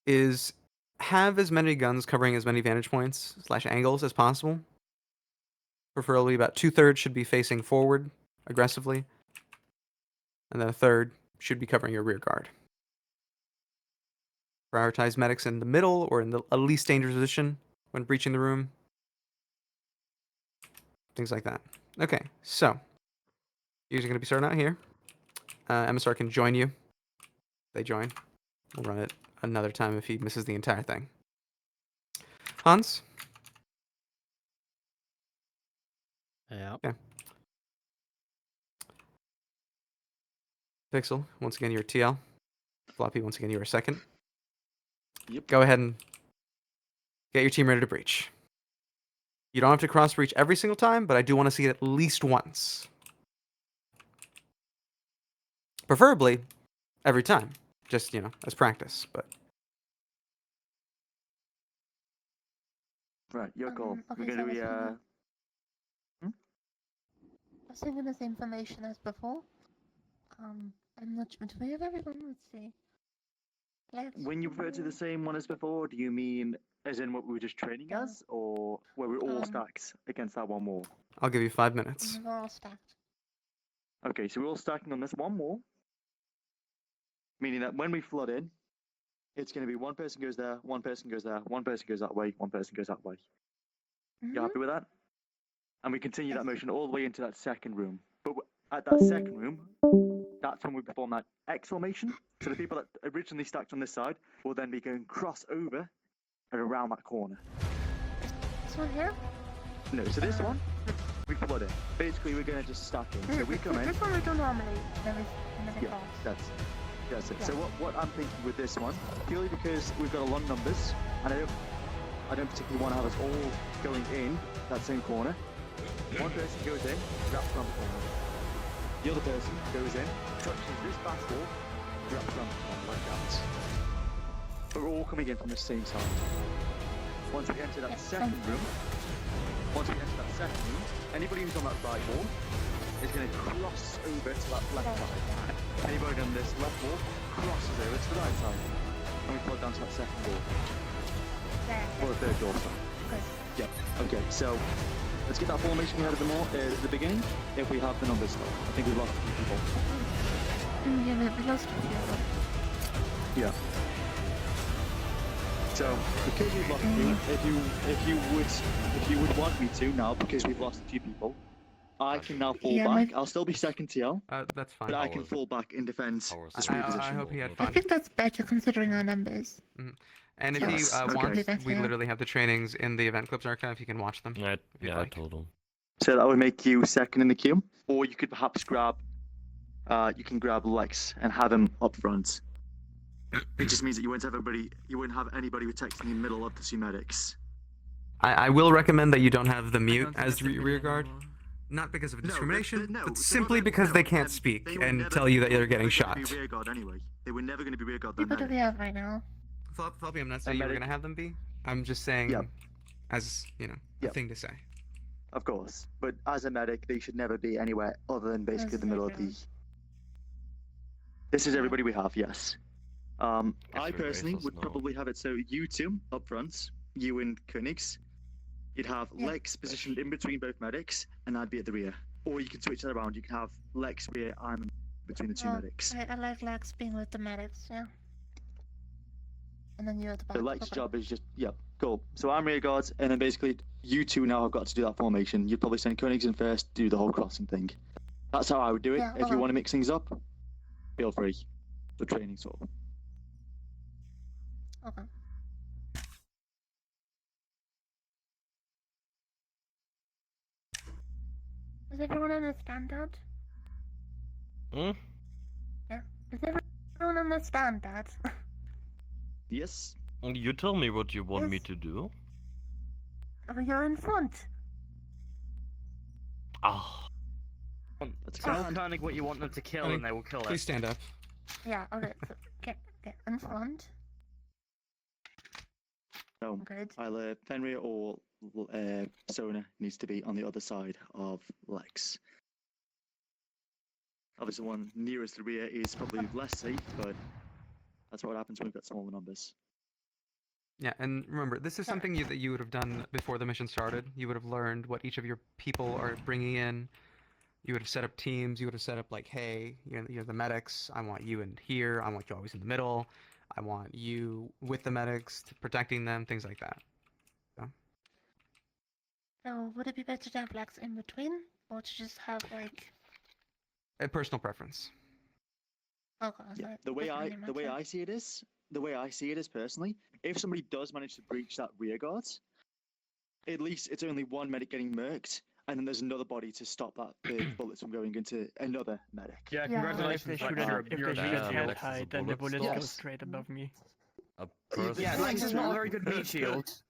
is have as many guns covering as many vantage points / angles as possible. Preferably about 2/3 should be facing forward aggressively, and then 1/3 should be covering your rear guard. Prioritize medics in the middle or in the least dangerous position when breaching the room. Things like that. Okay, so you're going to be starting out here. MSR can join you. They join. We'll run it another time if he misses the entire thing. Hans? Yeah. Okay. Pixel, once again, you're TL. Floppy, once again, you're a second. Yep. Go ahead and get your team ready to breach. You don't have to cross breach every single time, but I do want to see it at least once. Preferably every time. Just, as practice, but... Right, your call. Okay, We're so gonna be I was thinking the same information as before. I'm not sure. Do we have everyone? Let's see. when you refer to the same one as before, do you mean as in what we were just training Yeah. as, or where we're all stacked against that one wall? I'll give you 5 minutes. We're all stacked. Okay, so we're all stacking on this one wall, meaning that when we flood in, it's going to be one person goes there, one person goes there, one person goes that way, one person goes that way. You happy with that? And we continue that motion all the way into that second room. But at that second room, that's when we perform that X formation. So the people that originally stacked on this side will then be going cross over and around that corner. This one here? No, so this one, we flood in. Basically, we're going to just stack in. So we come in. This one we do normally. Never Yeah, cross. that's it. So what I'm thinking with this one, purely because we've got a lot of numbers, and I don't particularly want to have us all going in that same corner. One person goes in, wraps around the corner. The other person goes in, touches this back wall, wraps around the corner like that. But we're all coming in from the same side. Once we enter that Yeah, second sounds room, anybody who's on that right wall is going to cross over to that left side. Anybody on this left wall crosses over to the right side. And we plug down to that second wall. Or the third door, sorry. Good. Yep. Okay, so let's get that formation we had at the beginning. If we have the numbers still. I think we've lost a few people. Yeah, we lost a few of them. Yeah. So because we've lost a few, if you would want me to now, because we've lost a few people, I can now fall Yeah, back. my- I'll still be second TL, That's fine. but I How can was it? fall back in defense. How was Just it? reposition. I hope he had I fun. think that's better considering our numbers. And if Yes, he okay. wants, That's we fair. literally have the trainings in the event clips archive. You can watch them. Yeah, you'd I like. told him. So that would make you second in the queue, or you could perhaps grab, you can grab Lex and have him up front. It just means that you wouldn't have anybody protecting the middle of the two medics. I will recommend that you don't have the I mute don't think as it's a good rear idea guard. anymore. Not because of No, discrimination, no, but so simply what because no, they can't they speak were and never- tell you that they you're were getting never shot. gonna be rear guard anyway. They were never going to be rear guard. Then What do we have right now? Floppy, I'm not saying you were medic- gonna have them be. I'm just saying, Yep. as a Yep. thing to say. Of course, but as a medic, they should never be anywhere other than basically As the middle of everyone. the. This is Yeah. everybody we have, yes. I Yes, we're personally racist would now. probably have it so you two up front, you and Koenigs, you'd have Yeah. Lex positioned in between both medics, and I'd be at the rear. Or you can switch that around. You can have Lex rear, I'm in between the two Oh, medics. I like Lex being with the medics, yeah. And then you at the back. So Lex's okay. job is just, yeah, cool. So I'm rear guard, and then basically you two now have got to do that formation. You'd probably send Koenigs in first, do the whole crossing thing. That's how I would do it. Yeah, If you okay. want to mix things up, feel free. The training sort of. Okay. Does everyone understand that? Hmm? Does everyone understand that? Yes. You tell me what you want me Yes. to do. Oh, you're in front. Ah, That's Tell grand. Koenig what you want them to kill, Koenig, and they will kill Please it. stand up. Yeah, okay, so get in front. No, Good. either Fenrir or Sona needs to be on the other side of Lex. Obviously, the one nearest the rear is probably less safe, but that's what happens when we've got smaller numbers. Yeah, and remember, this is Sure. something that you would have done before the mission started. You would have learned what each of your people are bringing in. You would have set up teams. You would have set up like, hey, you're the medics. I want you in here. I want you always in the middle. I want you with the medics, protecting them, things like that. So would it be better to have Lex in between, or to just have like? A personal preference. Okay. Yeah, so the way doesn't I really the way matter. I see it is personally, if somebody does manage to breach that rear guard, at least it's only one medic getting murked, and then there's another body to stop that the bullets from going into another medic. Yeah, Yeah. Well, if congratulations. they Lex, shoot you're at, a- if you're they a shoot meat at Yeah, shield. Cat Lex is a height, then the bullet bullets go Yes. straight above me. a person. Yeah, Lex is not a very good meat shield.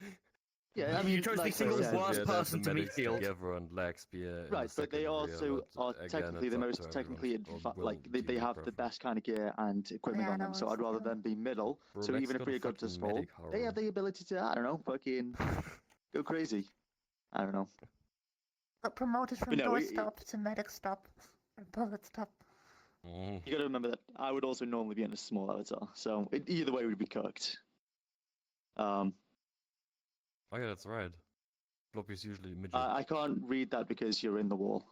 Yeah, I You mean, chose the like I single said, worst Yeah, person to meet medics shield. together and Lex be in the right, but they second also rear, but are again, technically it's the up most to technically everyone's own like will, they team have the preference. best kind of gear and equipment Yeah, on them. no, So it's I'd rather okay. them be middle. Bro, So Lex even if got a rear guard does fucking fall, medic they have horror. the ability to I don't know, fucking go crazy. I don't know. Got promoted from no, door it- stop to medic stop, or bullet stop. Mm. You got to remember that I would also normally be in a small avatar, so either way we'd be cooked. Oh yeah, that's right. Floppy's usually midget. I can't read that because you're in the wall.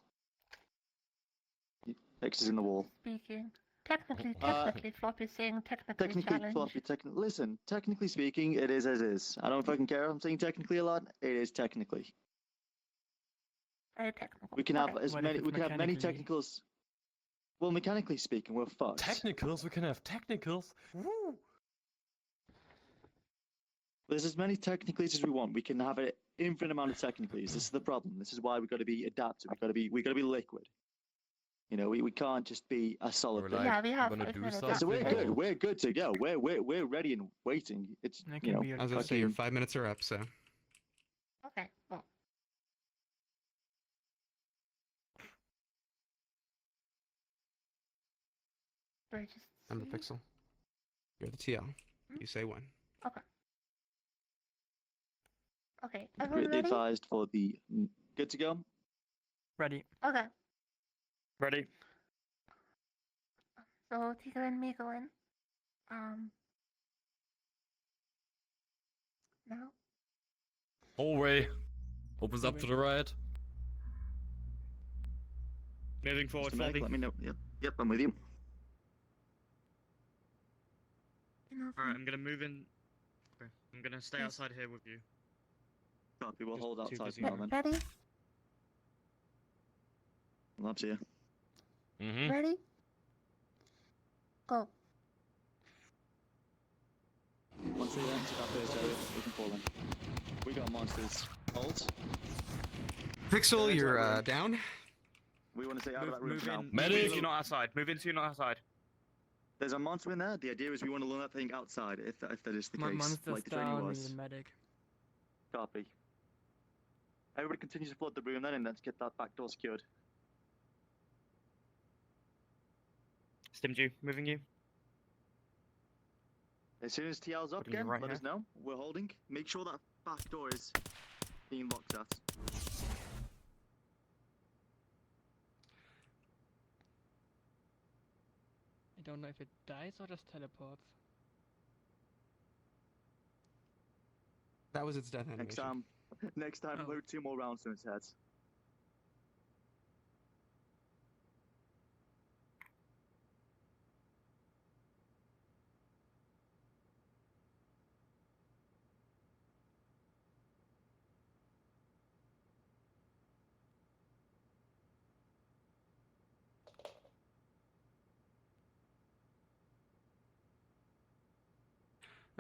X is in the wall. Speaking. Technically, Uh, Floppy saying technically, Technically, challenge. Floppy, listen, technically speaking, it is as is. I don't fucking care if I'm saying technically a lot. It is technically. Very technical. We can have Okay. as What if many. it's We can have many mechanically? technicals. Well, mechanically speaking, we're fucked. Technicals? We can have technicals? Woo! There's as many technicalies as we want. We can have an infinite amount of technicalies. This is the problem. This is why we've got to be adaptive. We got to be liquid. You know, we can't just be a solid We're thing. like, Yeah, we have gonna five do minutes. something. So we're good. or- We're good to go. We're ready and waiting. It's That you can know. be I was gonna say your fucking- 5 minutes are up, so. Okay. Well. Burgess I'm the C? pixel. You're the TL. Hmm? You say when. Okay. Okay, everyone Greatly ready? advised for the good to go. Ready. Okay, Ready? so Tika and me go in. Now. Hallway opens up to the right. Moving forward, Mr. Medic, Floppy. let me know. Yep, I'm with you. Alright, I'm gonna move in. Okay. I'm gonna stay Yes. outside here with you. Copy, we'll Just hold too outside busy for now now. then. Ready? Labs here. Mm-hmm. Ready? Go. Once they enter that first area, we can fall in. We got monsters. Hold. Pixel, Yeah, you're that's what we're in. down. We want to stay out of Move, that room move for now. in. Medic! Move in, you're not outside. Move in so you're not outside. There's a monster in there. The idea is we want to learn that thing outside, if that is the My case, monster's like the training down, was. need a medic. Copy. Everybody continues to flood the room then, and let's get that back door secured. Stimmed you. Moving you. As soon as TL's up Putting you again, right let here. us know. We're holding. Make sure that back door is being locked at. I don't know if it dies or just teleports. That was its death Next animation. next time, Oh. load 2 more rounds to its head.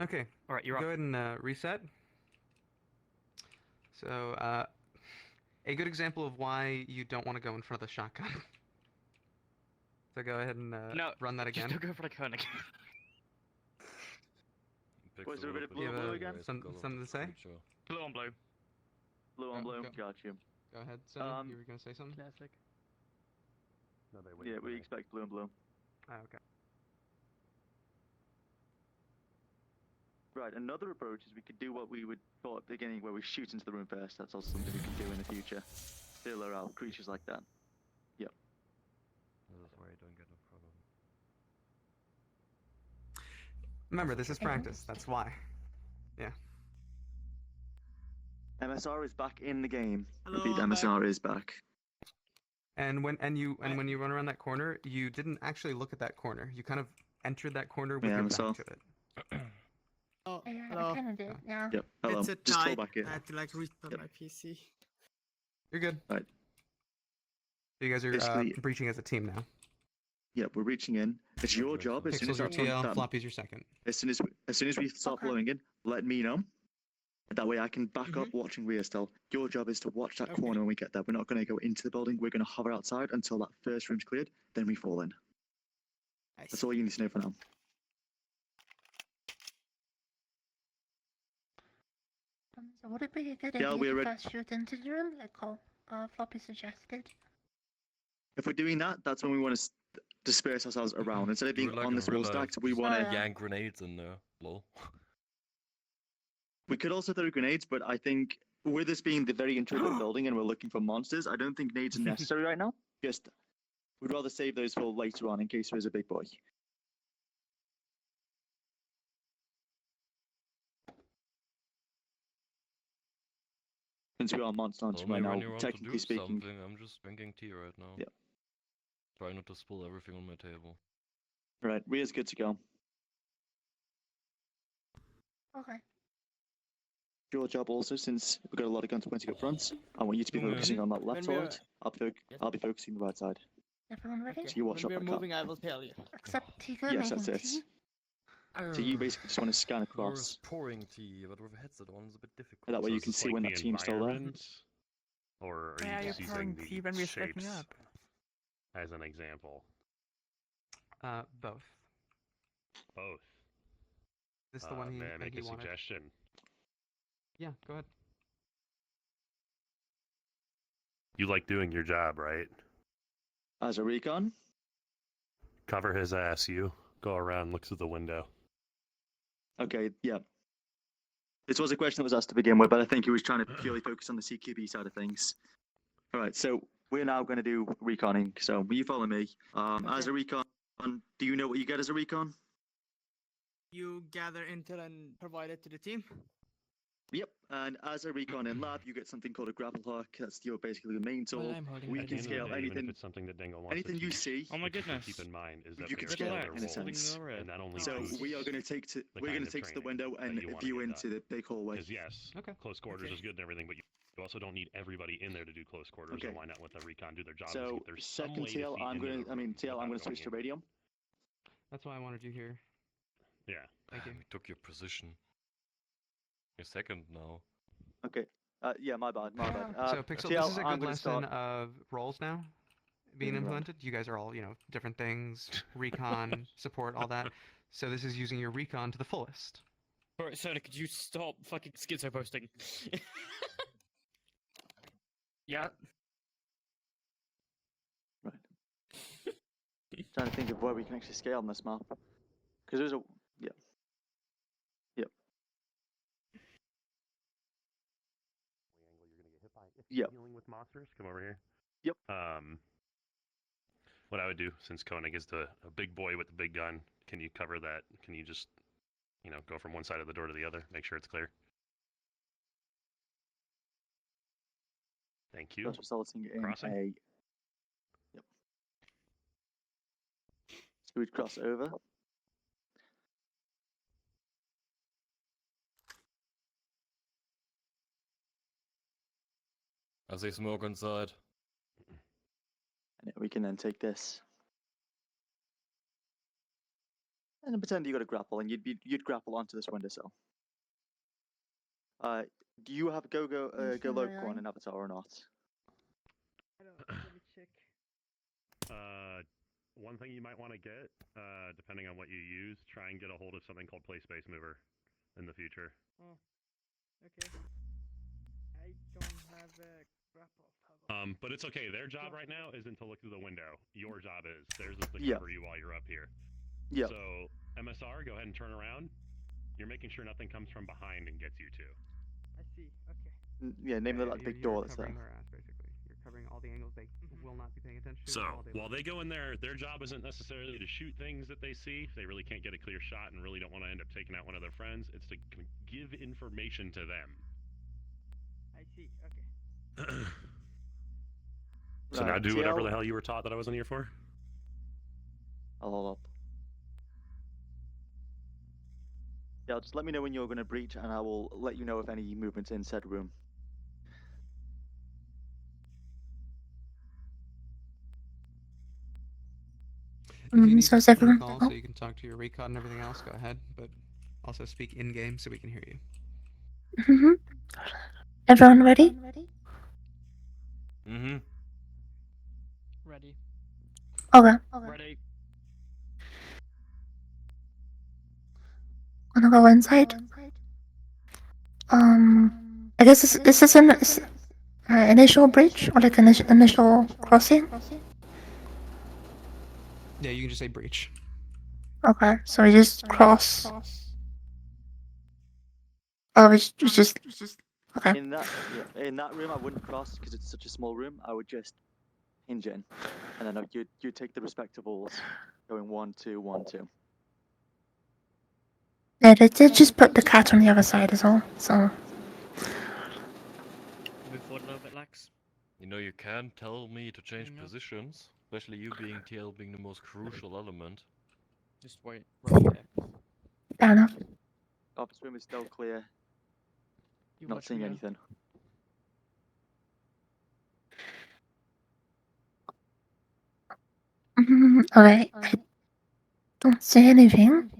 Okay, Alright, you're go up. ahead and reset. So, a good example of why you don't want to go in front of the shotgun. So go ahead and No, run that Just again. don't go for the cone again. Was there a bit of Do you blue have blue again? something to say? Blue on blue. Blue on Oh, blue. go- Got you. Go ahead, Sonny. Um, You were going to say something? Classic. Yeah, we expect blue and blue. Ah, okay. Right, another approach is we could do what we would thought at the beginning, where we shoot into the room first. That's also something we can do in the future. Filler out creatures like that. This is where I don't get no problem. Remember, this is practice. That's why. MSR is back in the game. Hello, Repeat, I'm MSR is back. And when you run around that corner, you didn't actually look at that corner. You kind of entered that corner with Yeah, your I saw. back to it. Oh, Yeah, hello. I kind of did. Yeah. Yep. Hello. It's a Just fall type. back in. I had to like restart Yep. my PC. You're good. Right. So you guys are Basically- breaching as a team now. Yep, we're reaching in. It's your job as soon Pixel's as your that front- TL, that- Floppy's your second. as soon as we start Okay. flowing in, let me know. That way I can back up watching rear still. Your job is to watch that Okay. corner when we get there. We're not going to go into the building. We're going to hover outside until that first room's cleared. Then we fall in. I That's see. all you need to know for now. So would it be a good Yeah, idea we're to ready. first shoot into the room, like how Floppy suggested? If we're doing that, that's when we want to disperse ourselves around. Instead of Do it being like on a this wall gorilla, stacked, we just want to. yeah. yank grenades in there. Lol. We could also throw grenades, but I think with this being the very intricate building and we're looking for monsters, I don't think nades are necessary right now. Just, we'd rather save those for later on in case there is a big boy. Since we are monster hunting Tell right me now, when you want to technically do speaking. something. I'm just drinking tea right now. Yep. Try not to spill everything on my table. Right, Ria's good to go. Okay. Your job also, since we've got a lot of guns pointing up front, I want you to be Mhm. focusing on that left When we are- side. I'll be focusing the right side. Everyone ready? Okay. So you watch when out we're for the moving, I will tell you. Except Tika Yes, making that's it. tea. So you basically just want to scan Or across. pouring tea, but with a headset on is a bit difficult. That way So you is can this see like when the that team's still there. environment, Or are Yeah, you you're just pouring using tea the when we're stepping shapes up. as an example? Both. Both. This is the one he, May I that make he a wanted. suggestion? Yeah, go ahead. You like doing your job, right? As a recon, Cover his ass, you. Go around, look through the window. okay, yeah. This was a question that was asked to begin with, but I think he was trying to purely focus on the CQB side of things. All right, so we're now going to do reconning. So will you follow me? As a recon, do you know what you get as a recon? You gather intel and provide it to the team. Yep. And as a recon in lab, you get something called a grapple hook. That's your basically the main tool. I'm holding We my At the can end of the scale day, even if anything. it's something that Dingle wants Anything to you keep, see, Oh my what you should goodness. keep in mind is that you we can are scale building it our in a walls, sense. and that only So includes we are going to take the we're going kind to of take to the training window that and you wanna view get into done. the big hallway. Because yes, Okay. close quarters Okay. is good and everything, but you also don't need everybody in there to do close quarters. Okay. And why not let the recon do their job? So if there's some second way to TL, see I'm into going the to. I mean room TL, I'm without going to switch to going radium. That's why I wanted you here. in. Yeah. Thank you. We took your position. You're second now. Okay. Yeah, my bad. My bad. So Pixel, TL, this is a I'm good gonna lesson start. of roles now being moving around. implemented. You guys are all, different things, recon, support, all that. So this is using your recon to the fullest. Alright, Soda, could you stop fucking schizo posting? Yeah. Right. Trying to think of where we can actually scale on this map. Because there's a. Yeah. Yep. You're gonna get hit by. If Yep. you're dealing with monsters, come over here. Yep. What I would do, since Koenig is a big boy with the big gun, can you cover that? Can you just, go from one side of the door to the other? Make sure it's clear. Thank you. That's resulting in Crossing. a. Yep. So we'd cross over. I see smoke inside. And we can then take this. And then pretend you got a grapple, and you'd grapple onto this windowsill. Do you have go Loquan in Avatar or not? Let me check. One thing you might want to get, depending on what you use, try and get a hold of something called Play Space Mover in the future. Oh, okay. I don't have a grapple. But it's okay. Their job right now isn't to look through the window. Your job is. Theirs is to Yeah. cover you while you're up here. Yeah. So MSR, go ahead and turn around. You're making sure nothing comes from behind and gets you too. I see. Okay. Yeah, name the like, big door that's there. covering their ass, basically. You're covering all the angles they will not be paying attention to. So all day while long. they go in there, their job isn't necessarily to shoot things that they see. They really can't get a clear shot and really don't want to end up taking out one of their friends. It's to give information to them. I see. Okay. So now Right, do whatever TL. the hell you were taught that I wasn't here for. I'll hold up. Yeah, just let me know when you're going to breach, and I will let you know if any movements in said room. If you need So is to everyone? call so you can talk to your recon and everything else, go ahead. But also speak in game so we can hear you. Mm-hmm. Everyone ready? Mm-hmm. Ready. Okay. Ready? Wanna go inside? I guess this is an initial breach or like initial crossing. Yeah, you can just say breach. Okay, so we just cross. Oh, it's just okay. In that room, I wouldn't cross because it's such a small room. I would just hinge in, and then you'd take the respective walls, going 1, 2, 1, 2. Yeah, they did just put the cat on the other side as well. So Move forward a little bit, Lex. You know, you can't tell me to change Hang on. positions, especially you being TL being the most crucial element. Just wait. Right there. fair enough. Office room is still clear. You Not watch seeing Rio. anything. Alright, I don't see anything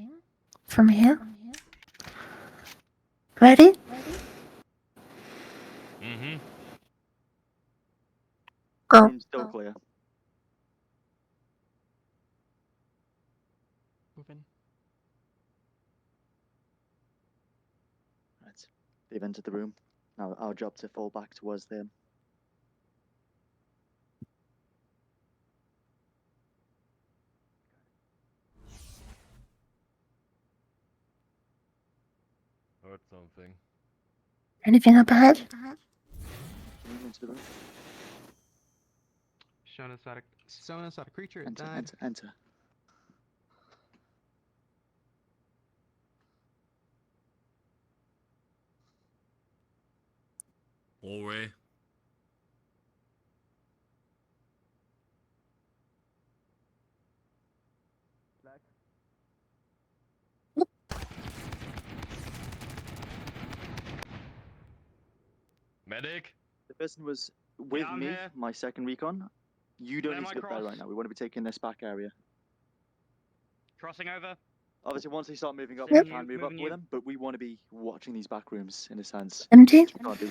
from here. Ready? Mm-hmm. Go. Room's still clear. Move in. Right. They've entered the room. Now our job to fall back towards them. Heard something. Anything up ahead? Move into the room. Shown us out a creature. It Enter, died. enter, enter. Hallway. Medic. The person was with I'm me, here. my second recon. You don't Clear need my to get there cross. right now. We want to be taking this back area. Crossing over. Obviously, once they start moving up, Yep. we can move up Moving with you. them, but we want to be watching these back rooms in a sense. Empty? Which we can't do.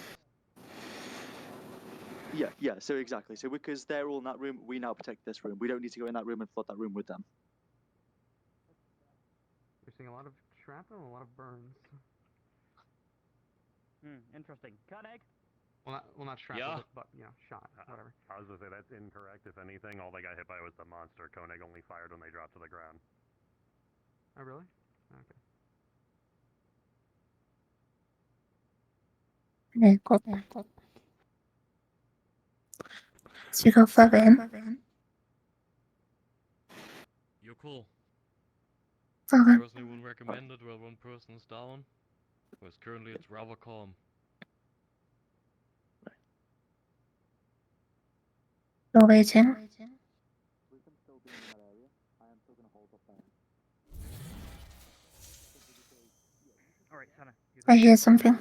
Yeah, so exactly. So because they're all in that room, we now protect this room. We don't need to go in that room and flood that room with them. We're seeing a lot of shrapnel and a lot of burns. Interesting. Koenig. Well, not shrapnel, Yeah. but you know, shot, whatever. I was gonna say that's incorrect. If anything, all they got hit by was the monster. Koenig only fired when they dropped to the ground. Oh, really? Okay. Okay, cool. So you go further in. You're cool. Okay. Personally wouldn't recommend it while one person is down. Because currently it's rather calm. You're waiting. With them still being in that area, I am still going to hold up there. All right, Tanner. I hear something.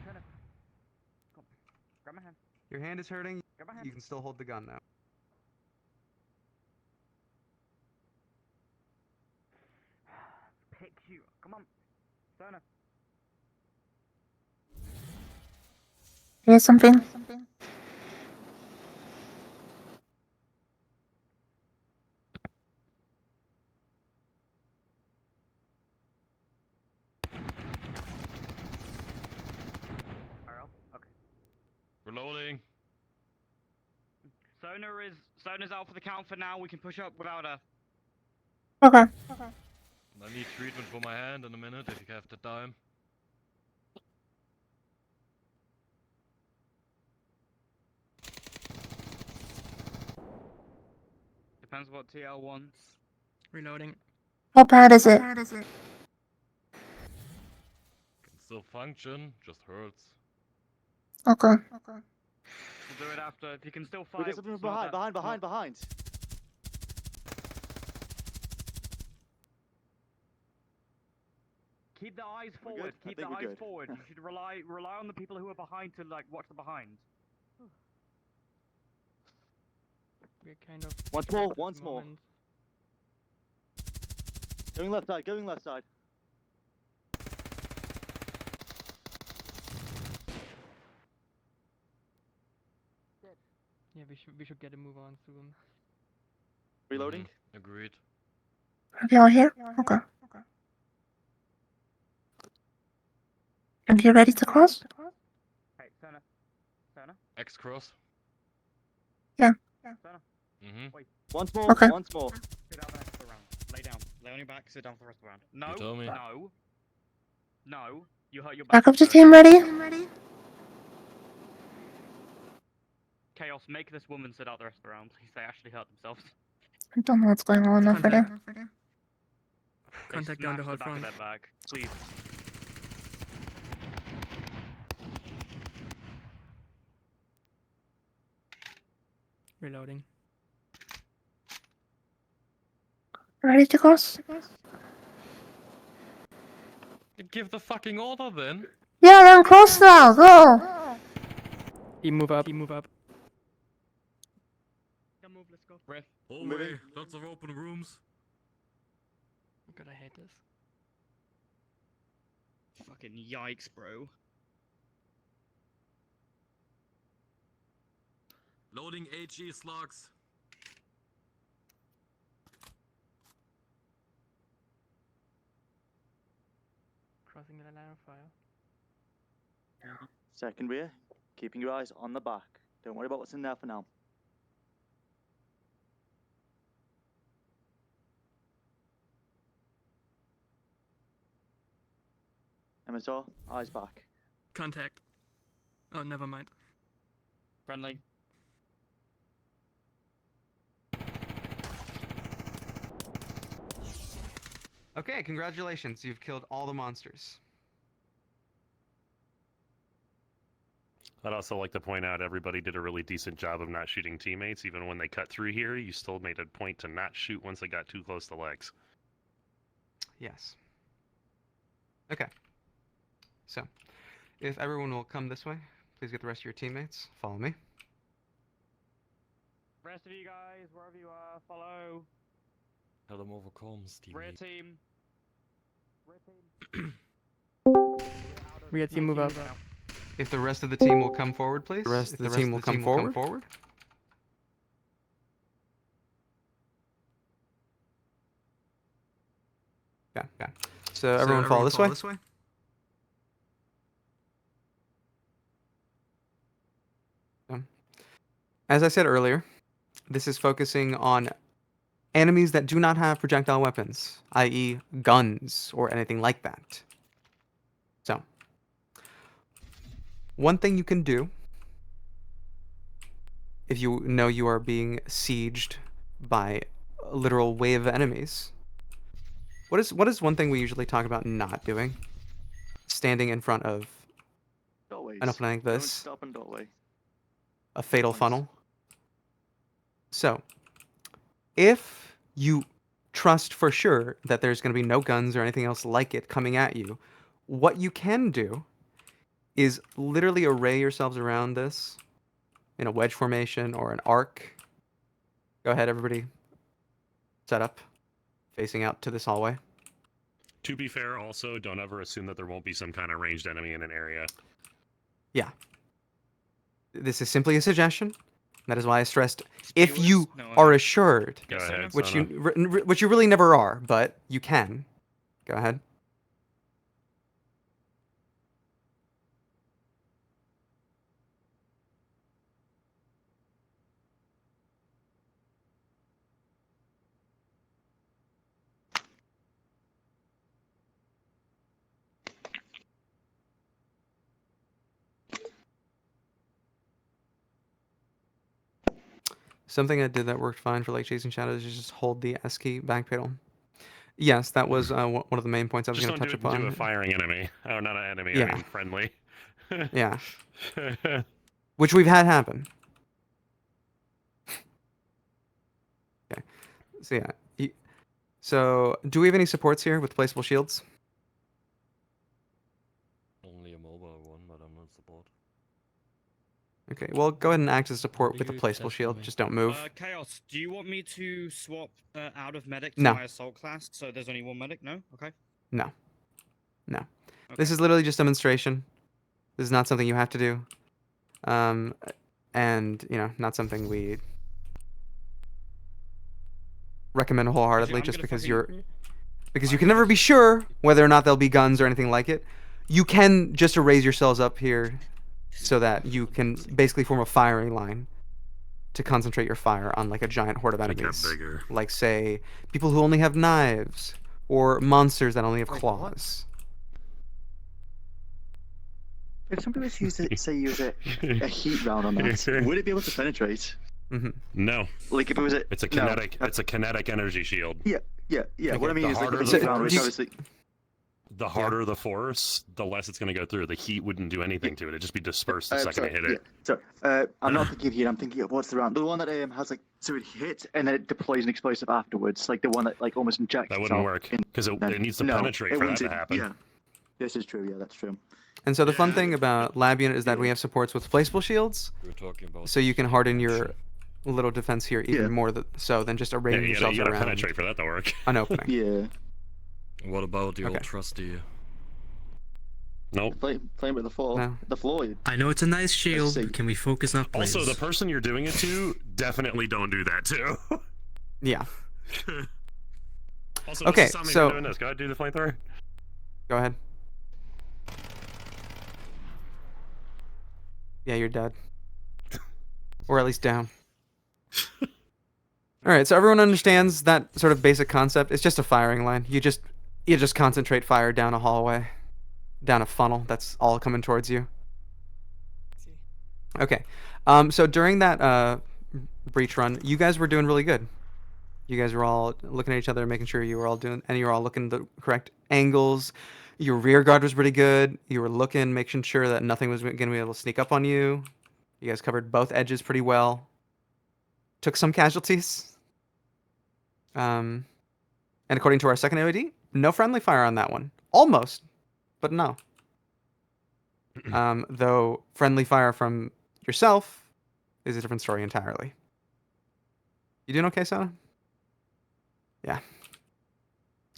Tanner. Come. Grab my hand. Your hand is hurting. Grab my hand. You can still hold the gun now. Pick you. Come on. Tanner. Hear something. Okay. Reloading. Sona's out for the count for now. We can push up without her. Okay. I need treatment for my hand in a minute if you have the time. Depends what TL wants. Reloading. How bad is it? Can still function, just hurts. Okay. We'll do it after. If you can still We fight. got something it's not behind. Keep the eyes We're forward. good? I Keep think the we're eyes good. forward. You should rely on the people who are behind to like watch the behind. We're kind of. Once trapped more, at once the more. moment. Going left side. Yeah, we should get a move on soon. Reloading. Agreed. Are we all here? Okay. And you ready to cross? Hey, Sona. X cross. Yeah. Sona. Mm-hmm. Once more. Okay. Once more. Sit down for the rest of the round. Lay down. Lay on your back. Sit down for the rest of the round. No. You told me. No. You hurt your back. Back of the Sona. team ready? Chaos. Make this woman sit out the rest of the round. Please. They actually hurt themselves. I don't know what's going on over there. Contact They down the smashed hot back of front. their back. Please. Reloading. Ready to cross? Give the fucking order then. Yeah, then cross now. Go. He move up. Can move, let's go. Riff. Hallway. Lots of open rooms. God, I hate this. Fucking yikes, bro. Loading HE slugs. Crossing the line of fire. Second rear. Keeping your eyes on the back. Don't worry about what's in there for now. MSR, eyes back. Contact. Oh, never mind. Friendly. Okay, congratulations. You've killed all the monsters. I'd also like to point out everybody did a really decent job of not shooting teammates. Even when they cut through here, you still made a point to not shoot once they got too close to legs. Yes. Okay. So, if everyone will come this way, please get the rest of your teammates. Follow me. Rest of you guys, wherever you are, follow. Tell them overcome, Steve. Rear team. Rear team, move up. If the rest of the team will come forward, please. The rest If of the team will come forward. Yeah, yeah. So everyone follow this way. As I said earlier, this is focusing on enemies that do not have projectile weapons, i.e. guns or anything like that. So, one thing you can do if you know you are being sieged by a literal wave of enemies. What is one thing we usually talk about not doing? Standing in front of Doorways. an opening like Don't this, stop in doorway. a fatal Nice. funnel. So, if you trust for sure that there's going to be no guns or anything else like it coming at you, what you can do is literally array yourselves around this in a wedge formation or an arc. Go ahead, everybody. Set up, facing out to this hallway. To be fair, also, don't ever assume that there won't be some kind of ranged enemy in an area. Yeah. This is simply a suggestion. That is why I stressed, if you are assured, Go ahead, which Sona. which you really never are, but you can. Go ahead. Something I did that worked fine for like chasing shadows is just hold the S key back pedal. Yes, that was one of the main points I was Just going don't to do touch it into upon. a firing enemy. Oh, not an enemy, I Yeah. mean friendly. Yeah, which we've had happen. Okay, so yeah. So do we have any supports here with placeable shields? Only a mobile one, but I'm not support. Okay, well go ahead and act as support with the You placeable shield. definitely- Just don't move. Chaos, do you want me to swap out of medic to No. my assault class so there's only one medic? No? Okay. No. No. This is literally just demonstration. This is not something you have to do. And, you know, not something we recommend wholeheartedly just because because you can never be sure whether or not there'll be guns or anything like it. You can just erase yourselves up here so that you can basically form a firing line to concentrate your fire on like a giant horde of Make it enemies. bigger. Like say people who only have knives or monsters that only have Wait, what? claws. If somebody was to use it, say use a heat round on that, would it be able to penetrate? No, Like if it was a it's a no. kinetic. It's a kinetic energy shield. Yeah. What I mean the is like harder if the it's a round, force- which obviously The harder the force, the less it's going to go through. The heat wouldn't do anything to it. It'd just be dispersed the second sorry, it hit it. Yeah. So I'm not thinking of heat. I'm thinking of what's the round? The one that has like so it hits and then it deploys an explosive afterwards, like the one that like almost injects. That wouldn't itself work in- because it then- needs to no, penetrate it for that wouldn't to do- happen. Yeah, this is true. Yeah, that's true. And so the fun thing about Lab Unit is that we have supports with placeable shields, We were talking about so you can harden your little defense here even Yeah. more so than just Yeah, arraying you yourselves gotta around penetrate for that to work. an opening. Yeah. What about the Okay. old trusty? Nope. Playing with the floor. No. The floor. I know it's a nice shield. see. But can we focus up, please? Also, the person you're doing it to definitely don't do that too. Yeah. Also, Okay, this is Tommy so- for doing this. Go ahead, do the flamethrower. Go ahead. Yeah, you're dead. Or at least down. Alright, so everyone understands that sort of basic concept. It's just a firing line. You just concentrate fire down a hallway. down a funnel that's all coming towards you. See. Okay. So during that breach run, you guys were doing really good. You guys were all looking at each other, making sure you were all doing, and you were all looking at the correct angles. Your rear guard was pretty good. You were looking, making sure that nothing was going to be able to sneak up on you. You guys covered both edges pretty well. Took some casualties. And according to our second AOD, no friendly fire on that one. Almost, but no. Though friendly fire from yourself is a different story entirely. You doing okay, Sona? Yeah.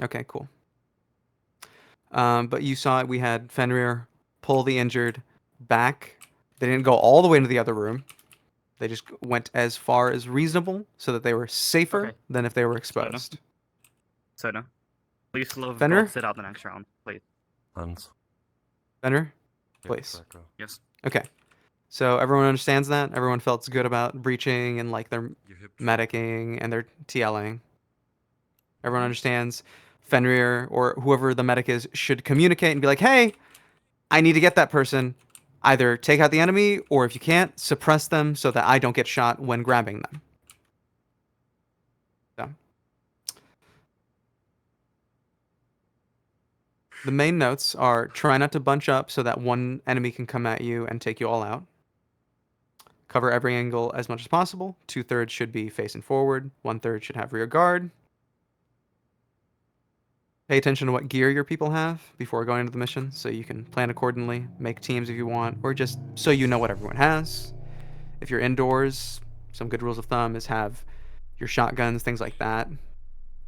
Okay, cool. But you saw it. We had Fenrir pull the injured back. They didn't go all the way into the other room. They just went as far as reasonable so that they were safer Okay. than if they were exposed. Sona, please love Fenrir? God sit out the next round, please. Hans. Fenrir, Yeah, please. Draco. Yes. Okay. So everyone understands that? Everyone felt good about breaching and like their You hip medicing and their TLing. Everyone understands Fenrir or whoever the medic is should communicate and be like, hey, I need to get that person. Either take out the enemy or if you can't, suppress them so that I don't get shot when grabbing them. So. The main notes are try not to bunch up so that one enemy can come at you and take you all out. Cover every angle as much as possible. 2/3 should be facing forward. 1/3 should have rear guard. Pay attention to what gear your people have before going into the mission so you can plan accordingly, make teams if you want, or just so you know what everyone has. If you're indoors, some good rules of thumb is have your shotguns, things like that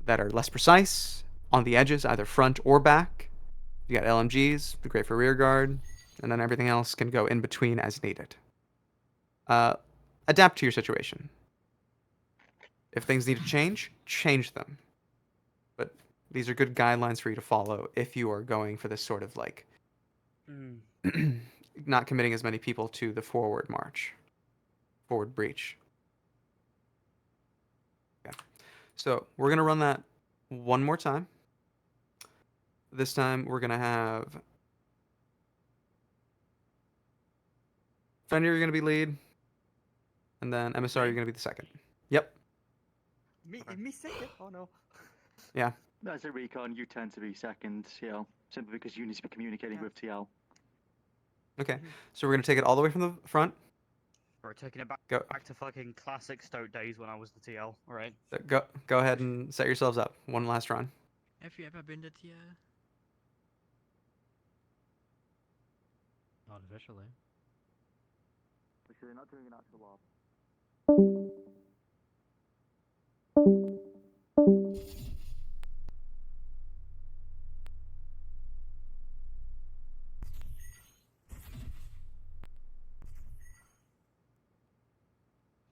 are less precise on the edges, either front or back. You got LMGs, be great for rear guard, and then everything else can go in between as needed. Adapt to your situation. If things need to change, change them. But these are good guidelines for you to follow if you are going for this sort of like not committing as many people to the forward march, forward breach. Okay. So we're going to run that one more time. This time we're going to have Fenrir, you're going to be lead. And then MSR, you're going to be the second. Yep. Me second? Oh no. Yeah. As a recon, you tend to be second, TL, simply because you need to be communicating Yeah. with TL. Okay. So we're going to take it all the way from the front. We're taking it back, Go. back to fucking classic Stoke days when I was the TL. Alright. Go ahead and set yourselves up. One last run. Have you ever been to TI? Not officially. Because they're not doing an actual lob.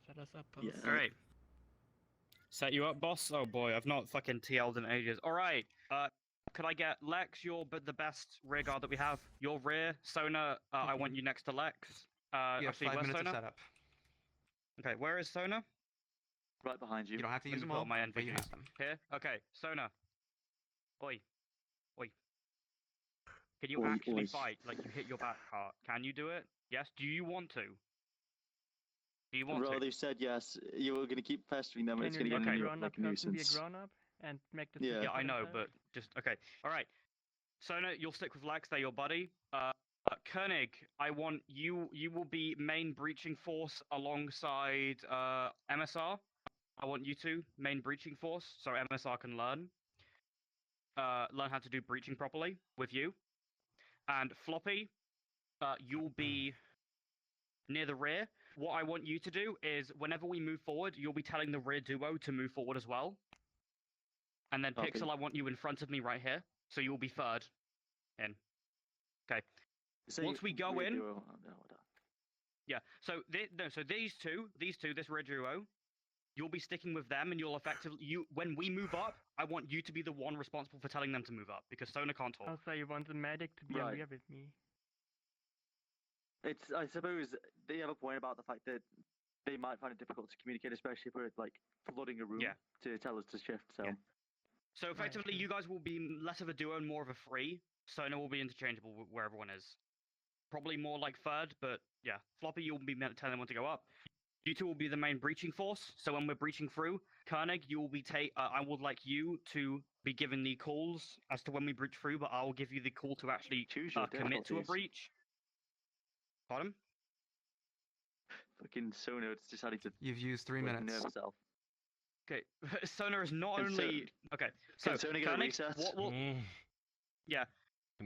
Set us up, boss. Yeah. Alright. Set you up, boss? Oh boy, I've not fucking TL'd in ages. Alright, could I get Lex, you're the best rear guard that we have. Your rear, Sona, I want you next to Lex. You have Actually, 5 where's minutes Sona? of setup. Okay, where is Sona? Right behind you. You don't have to Let use me them put all, on my but you NVIDIA. use them. Here? Okay, Sona. Oi. Oi. Can you Oi, actually oi. fight? Like, you hit your back heart. Can you do it? Yes? Do you want to? Do you want Well, to? they've said yes. You were going to keep pestering them, and Can it's you going to let get a a grown-up like a person be a nuisance. grown-up and make the Yeah. decision Yeah, I for know, themselves? but just okay. All right, Sona, you'll stick with Lex. They're your buddy. Koenig, I want you. You will be main breaching force alongside MSR. I want you two main breaching force, so MSR can learn how to do breaching properly with you. And Floppy, you'll be near the rear. What I want you to do is, whenever we move forward, you'll be telling the rear duo to move forward as well. And then Copy. Pixel, I want you in front of me right here, so you'll be third in. Okay. Say Once we go rear in- duo- oh, no, no. Yeah. So so these two, this rear duo, you'll be sticking with them, and you'll effectively when we move up, I want you to be the one responsible for telling them to move up because Sona can't talk. Also, you want the medic to be Right. rear with me. It's. I suppose they have a point about the fact that they might find it difficult to communicate, especially if we're like flooding a room Yeah. to tell us to shift. So. Yeah. So effectively, true. you guys will be less of a duo and more of a free. Sona will be interchangeable where everyone is. Probably more like third, but yeah. Floppy, you'll be telling them when to go up. You two will be the main breaching force. So when we're breaching through, Koenig, you will be I would like you to be given the calls as to when we breach through, but I will give you the call to actually Choose your commit to a difficulties. breach. Pardon? Fucking Sona decided to You've used 3 like, minutes. nerve herself. Okay, Sona is not Can only okay. So Can Sona get a Koenig, reset? what will Mm. yeah?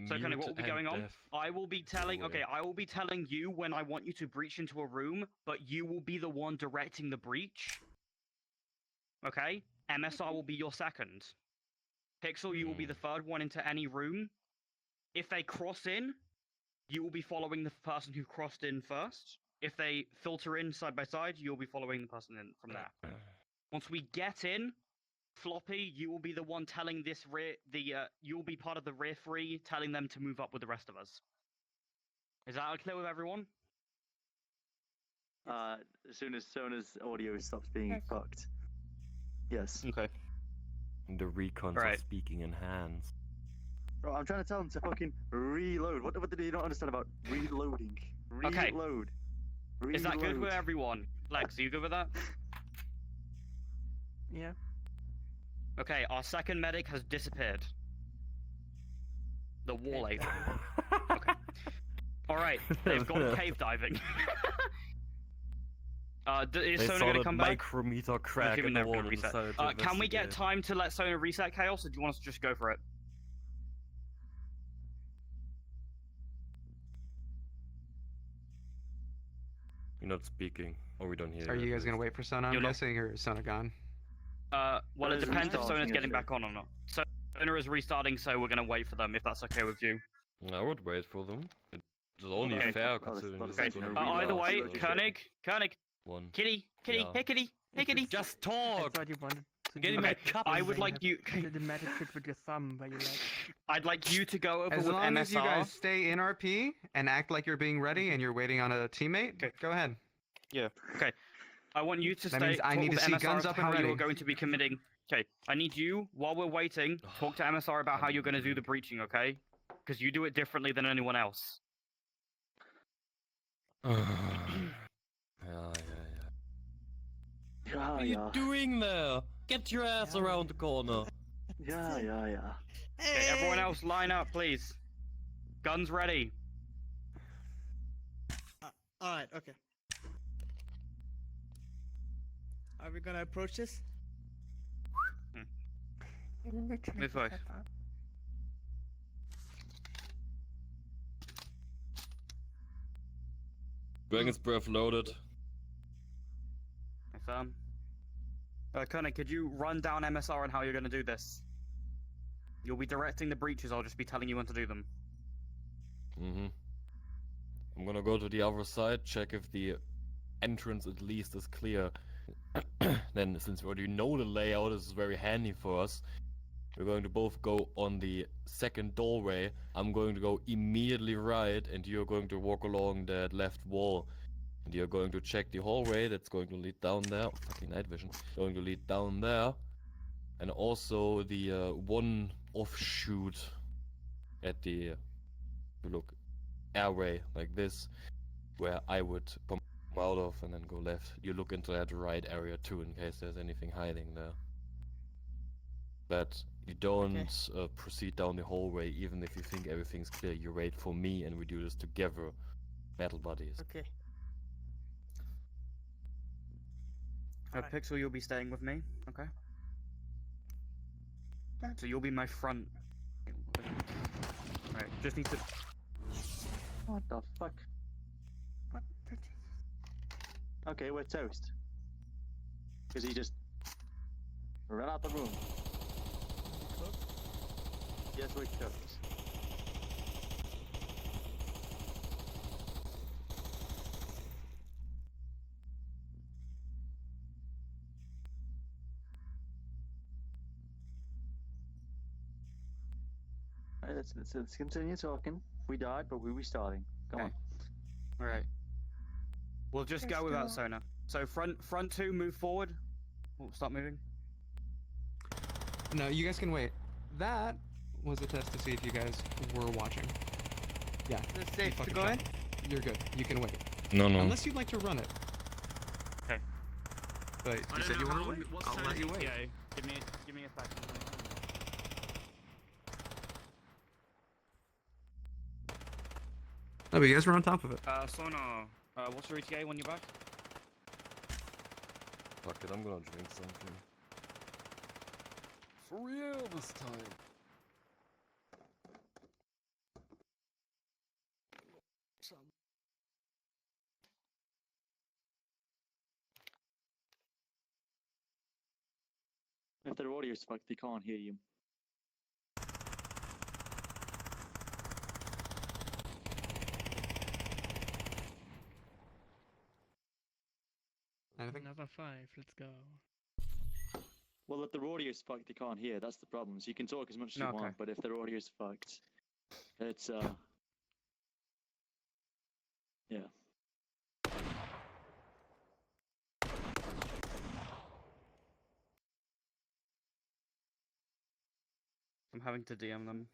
So Koenig, what will be going on? I will be telling. away. Okay, I will be telling you when I want you to breach into a room, but you will be the one directing the breach. Okay, MSR will be your second. Pixel, you will be the third one into any room. If they cross in, you will be following the person who crossed in first. If they filter in side by side, you'll be following the person in from there. Once we get in, Floppy, you will be the one telling this you'll be part of the rear three, telling them to move up with the rest of us. Is that clear with everyone? As soon as Sona's audio stops being fucked. Yes. Okay. The recons Right. are speaking in hands. Bro, I'm trying to tell them to fucking reload. What do you not understand about reloading? Okay. Reload. Is that good with Reload. everyone? Lex, are you good with that? Yeah. Okay, our second medic has disappeared. The wall ape. Alright, they've gone cave diving. Is They Sona saw gonna the come back? micrometer crack Assuming in the they're wall gonna and reset. decided to Can we get investigate. time to let Sona reset chaos, or do you want us to just go for it? You're not speaking, or we don't hear Are at you guys gonna least. wait for Sona, I'm You're not- guessing, or is Sona gone? Well, it There's a depends if restart Sona's thing getting yesterday. back on or not. Sona is restarting, so we're gonna wait for them, if that's okay with you. I would wait for them. It's only Okay. fair Oh, that's- considering that's this is fine. gonna be Either the way, last Koenig, one. Kitty, Yeah. hey Kitty, hey Kitty. Just I talk! thought you wanted to Getting do my like cup I when would you like have you. the magic trick with your thumb, where you like. I'd like you to go over As with long MSR. as you guys stay in RP and act like you're being ready and you're waiting on a teammate, Okay. go ahead. I want you to That stay. means I talk need to with see MSR guns as up and how you ready. are going to be committing. Okay, I need you while we're waiting. Talk to MSR about how you're going to do the breaching. Okay, because you do it differently than anyone else. Yeah. Yeah, What are you yeah. doing there? Get your ass around the corner. Yeah. Okay, everyone else, line up, please. Guns ready. Alright, okay. Are we gonna approach this? Move both. Dragon's breath loaded. Confirm. Koenig, could you run down MSR and how you're going to do this? You'll be directing the breaches. I'll just be telling you when to do them. Mm-hmm. I'm gonna go to the other side, check if the entrance at least is clear. Then, since we already know the layout, this is very handy for us. We're going to both go on the second doorway. I'm going to go immediately right, and you're going to walk along that left wall. And you're going to check the hallway that's going to lead down there. Oh, fucking night vision. Going to lead down there. And also the one offshoot at the, look, airway like this, where I would come out of and then go left. You look into that right area too, in case there's anything hiding there. But you don't proceed down the hallway, even if you think everything's clear. You wait for me, and we do this together, battle buddies. Okay. Alright. Pixel, you'll be staying with me, okay? So you'll be my front. Alright, just need to. What the fuck? Okay, we're toast. Because he just ran out the room. Yes, we're toast. Alright, let's continue talking. We died, but we're restarting. Come on. Alright. We'll just go without Sona. So front two, move forward. Oh, stop moving. No, you guys can wait. That was a test to see if you guys were watching. Yeah. Is it you safe to fucking go in? shot. You're good. You can wait. No, no. Unless you'd like to run it. Okay. But I you don't said you know want to how- wait. what I'll side let is you wait. Yeah, give me a second. Oh, but you guys were on top of it. Sonar, what's your ETA when you're back? Fuck it, I'm gonna drink something. For real this time. If their audio's fucked, they can't hear you. Anything? Another 5. Let's go. Well, if their audio's fucked, they can't hear. That's the problem. So you can talk as much as you Okay. want, but if their audio's fucked, it's yeah. I'm having to DM them.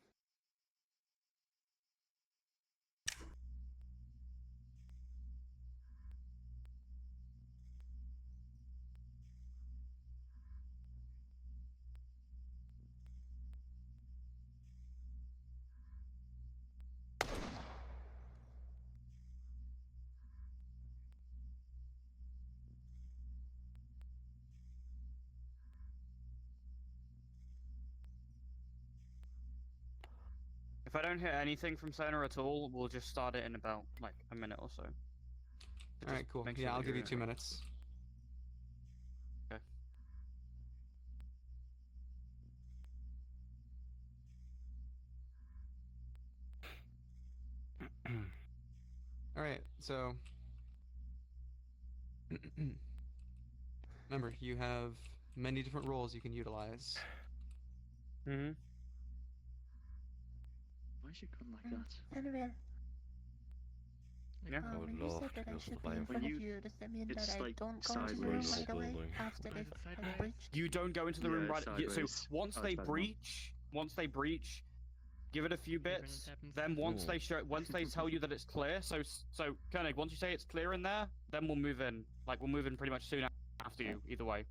If I don't hear anything from Sonar at all, we'll just start it in about like a minute or so. All right, cool. make sure Yeah, that I'll give you're you 2 in. minutes. Okay. All right, so remember, you have many different roles you can utilize. Mm-hmm. Why is she going like that? Anyway, Yeah. I would when you love said that to I just should be buy in a front When of you- you, does that mean it's that I like don't go into the room sideways. right away Building. after Why they've is it sideways? breached? You don't go into the room Yeah, right. So sideways. once Oh, they it's better now. breach, give it a few When it bits. happens. Then once Ooh. once they tell you that it's clear, so Koenig, once you say it's clear in there, then we'll move in. Like we'll move in pretty much soon after you. Either way.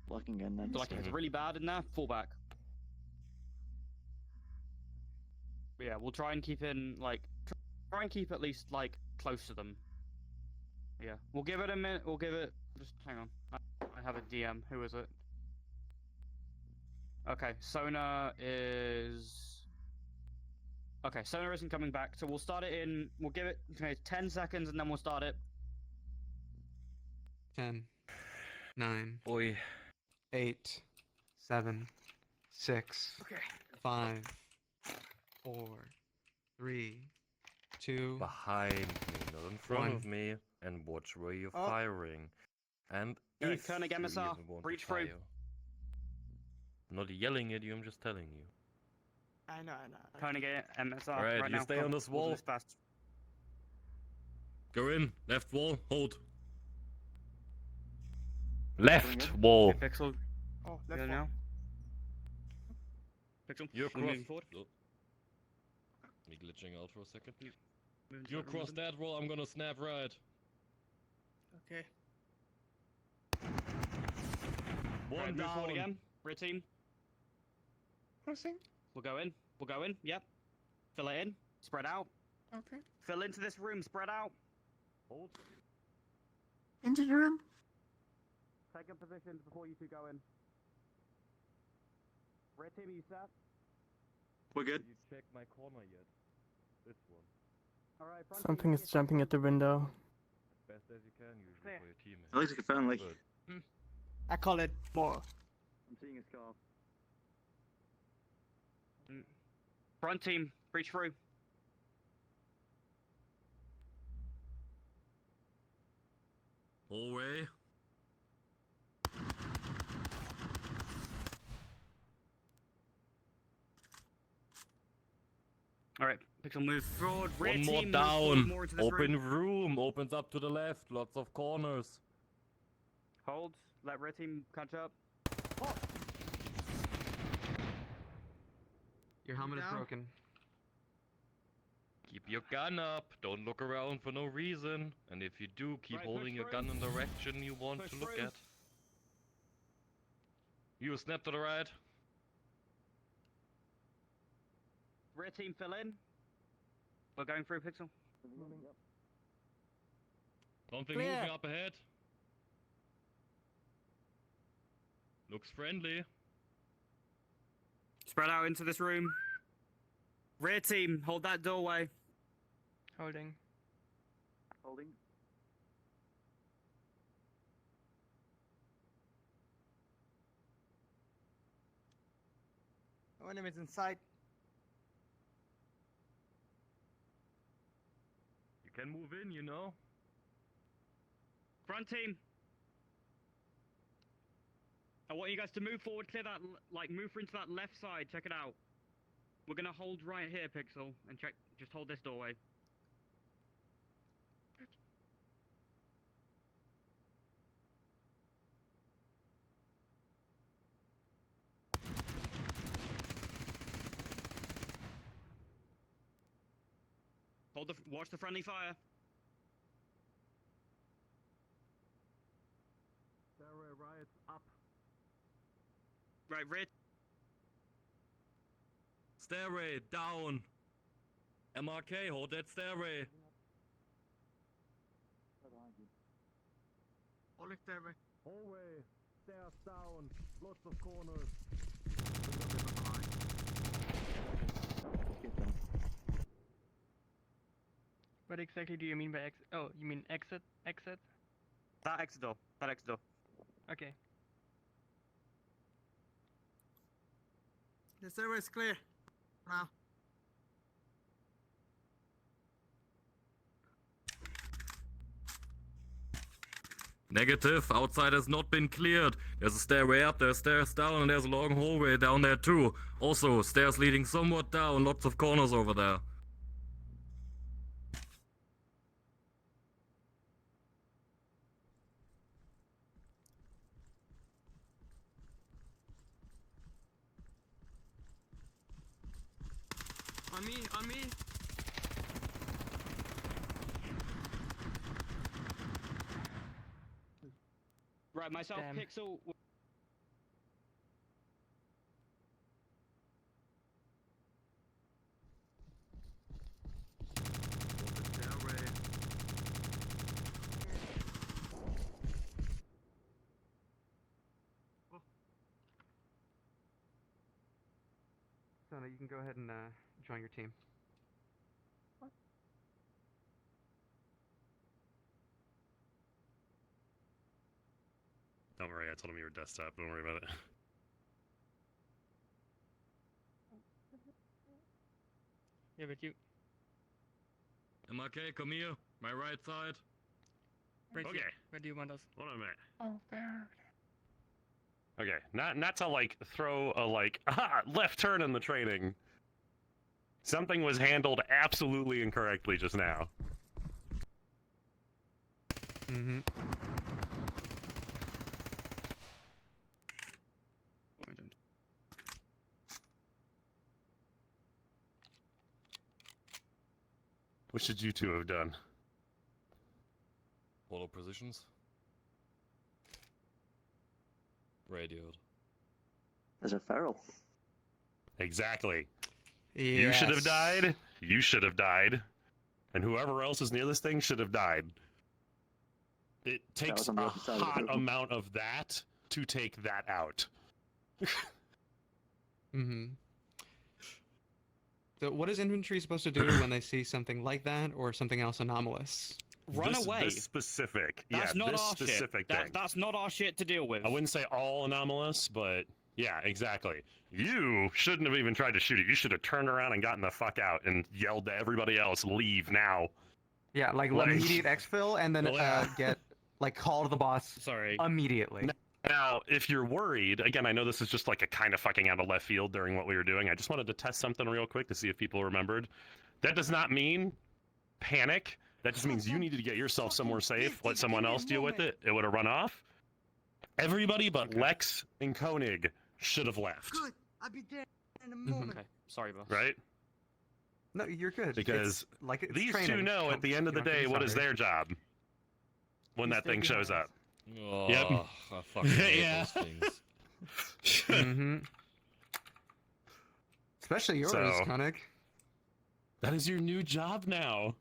Locking in then. So like if it's Mhm. really bad in there, fall back. But yeah, we'll try and keep in like try and keep at least like close to them. Yeah, we'll give it a minute. We'll give it. Just hang on. I have a DM. Who is it? Okay, Sonar is. Okay, Sonar isn't coming back, so we'll start it in. We'll give it 10 seconds and then we'll start it. 10, 9, Oi. 8, 7, 6, Okay. 5, 4, 3, 2. Behind me, not in front One. of me, and watch where you're Oh. firing. And Okay, if Koenig you MSR, even want breach to through. fire. I'm not yelling at you, I'm just telling you. I know. Koenig MSR. Alright, right you now. stay Come, on this we'll do wall. this fast. Go in. Left wall. Hold. Left in? wall! Okay, Pixel, Oh, go left one. now. Pixel, You're we're moving cross. forward. Oh. Me glitching out for a second. Moving You forward, cross moving. that wall, I'm gonna snap right. Okay. One Right, move down. forward again. Red team. Crossing. We'll go in. We'll go in. Yep. Fill it in. Spread out. Okay. Fill into this room. Spread out. Hold. Into the room? Take up positions before you two go in. Red team, are you set? We're good. Did you check my corner yet? This one. Alright, front Something team, is jumping at the window. As best as you can, usually Clear. for your teammates. At least like a family. Good. I call it more. I'm seeing a scarf. Front team, breach through. Hallway. Alright, Pixel, move forward. Red One more team, move forward down. more into this Open room. room. Opens up to the left. Lots of corners. Hold. Let red team catch up. Your helmet is down. broken. Keep your gun up. Don't look around for no reason. And if you do, keep Right, holding push your through. gun in the direction you want Push to look through. at. You snap to the right. Rear team fill in. We're going through Pixel. Something Clear. moving up ahead. Looks friendly. Spread out into this room. Rear team, hold that doorway. Holding. Holding. No enemies in sight. You can move in, you know. Front team. I want you guys to move forward, clear that, move into that left side, check it out. We're gonna hold right here, Pixel, and check, just hold this doorway. Watch the friendly fire. Stairway right, up. Right, rear. Stairway, down. MRK, hold that stairway. Holding stairway. Hallway, stairs down, lots of corners. Get down. What exactly do you mean by exit? Oh, you mean exit? Exit? That exit door. That exit door. Okay. The stairway is clear. Now. Negative, outside has not been cleared. There's a stairway up, there's stairs down, and there's a long hallway down there too. Also, stairs leading somewhat down, lots of corners over there. On me, on me. Right, myself, Damn. Pixel. Sona, you can go ahead and join your team. Don't worry, I told him you were desktop. Don't worry about it. Yeah, but you. MRK, come here. My right side. Right Okay. here. Where do you want us? Hold on a minute. Oh, there. Okay, not to like throw a like left turn in the training. Something was handled absolutely incorrectly just now. Mm-hmm. What should you two have done? Follow positions. Radioed. There's a feral. Exactly. You should have died. You should have died. And whoever else is near this thing should have died. It takes was on the a other side of the hot building. amount of that to take that out. Mm-hmm. So what is infantry supposed to do when they see something like that or something else anomalous? Run this, away. This specific. That's yeah, not this our specific shit. thing. That's not our shit to deal with. I wouldn't say all anomalous, but yeah, exactly. You shouldn't have even tried to shoot it. You should have turned around and gotten the fuck out and yelled to everybody else, "Leave now!" Yeah, like Like- immediate exfil and then Yeah. get call the boss Sorry. immediately. Now, if you're worried, again, I know this is just like a kind of fucking out of left field during what we were doing. I just wanted to test something real quick to see if people remembered. That does not mean panic. That just means you needed to get yourself somewhere safe, let someone else deal with it. It would have run off. Everybody but Lex and Koenig should have left. Good. I'll be there. in a moment. Okay, sorry, boss. right? No, you're good. Because it's, like it's These training. two know at the end of the You don't have day to be what is sorry. their job when You that stay thing shows behind. up. Oh, Yep. I fucking hate Yeah. those things. Mm-hmm. Especially yours, So- Koenig. That is your new job now.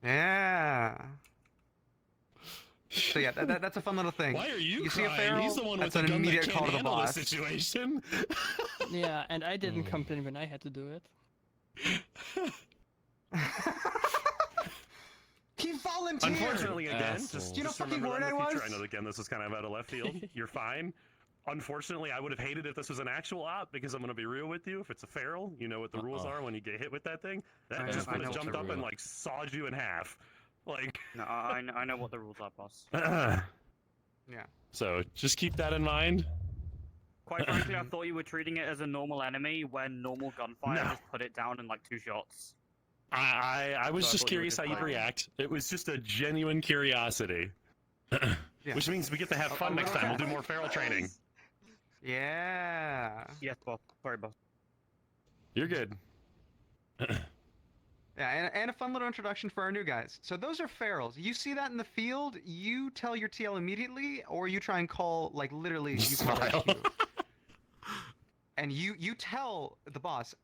Yeah. So yeah, that's a fun little thing. Why are you, You see a crying? He's feral, the one that's with the an gun that immediate can't call to the handle the boss. situation. Yeah, and I didn't Hmm. complain when I had to do it. He volunteered. Unfortunately, again, Asshole. just, Do you know just what fucking remember that in word the I future. was? I know again this is kind of out of left field. You're fine. Unfortunately, I would have hated if this was an actual op because I'm gonna be real with you. If it's a feral, you know what the rules Uh-oh. are when you get hit with that thing. That I just know would have what jumped the up and rule. like sawed you in half. Like, No, I know what the rules are, boss. Yeah. so just keep that in mind. Quite frankly, I thought you were treating it as a normal enemy when normal gunfire No. just put it down in like 2 shots. I was So I just thought you were curious just how you'd playing. react. It was just a genuine curiosity. Yeah. Which means we get to have fun next time. We'll do more feral training. Yeah. Yes, boss. Sorry, boss. You're good. Yeah, and a fun little introduction for our new guys. So those are ferals. You see that in the field, you tell your TL immediately, or you try and call, like, literally, you call Smile. HQ. And you tell the boss,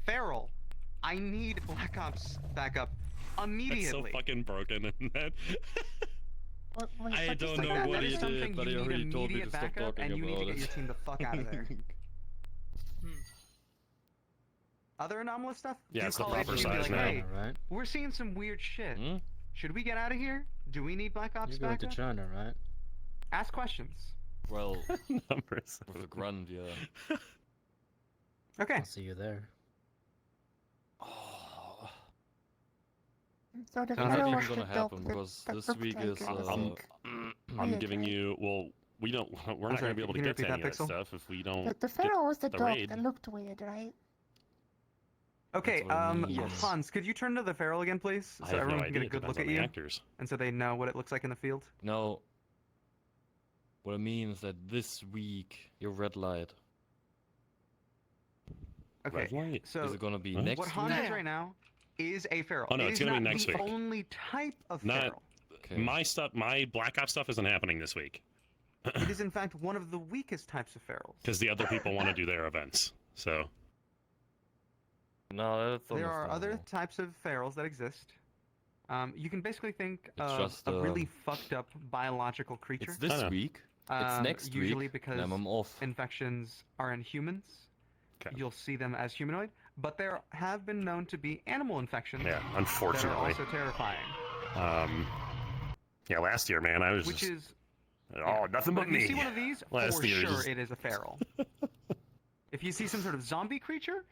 Feral, I need Black Ops backup That's so immediately. fucking broken in that. I But just don't like know that, what that he is did, something but you he need already told me immediate to stop backup, talking and you need to about get it. your team the fuck out of there. Other anomalous stuff? Yeah, do it's the call proper HQ and be size like, now. hey, right? we're seeing some weird shit. Hmm? Should we get out of here? Do we need Black Ops You're going backup? to China, right? Ask questions. Well, Numbers. with a grand, yeah. Okay. I'll see you there. Oh, So the Sounds that's like fellow not was even the gonna dog happen that- because that this looked week like is it, I I'm- think. I'm Weird, giving right? you. Well, we don't. We're not sorry, going to be able can to you get to repeat any that, of that Pixel? stuff if we don't. The fellow was the the dog raid. that looked weird, right? Okay, what I mean. Yes. Hans, could you turn to the feral again, please? I So have everyone no can idea. get a It good depends look on at the you, actors. and so they know what it looks like in the field. no. What I mean is that this week, your red light Okay, Red light. so is it gonna be Huh? next what week? Hans is week? right now is a feral. Oh, no, It it's is gonna be not next the week. only type of Not- feral. Okay. My stuff, my Black Ops stuff, isn't happening this week It is in fact one of the weakest types of ferals. because the other people want to do their events. So No, that's There are other understandable. types of ferals that exist. You can basically think It's of just, a really fucked up biological creature. It's this know. week. It's next usually week. because and I'm off. infections are in humans. Okay. You'll see them as humanoid, but there have been known to be animal infections yeah, that are unfortunately, also terrifying. yeah, last year, man, I was Which just is nothing but but if you me. see one of these, Last for year, sure just- it is a feral. If you see some sort of zombie creature,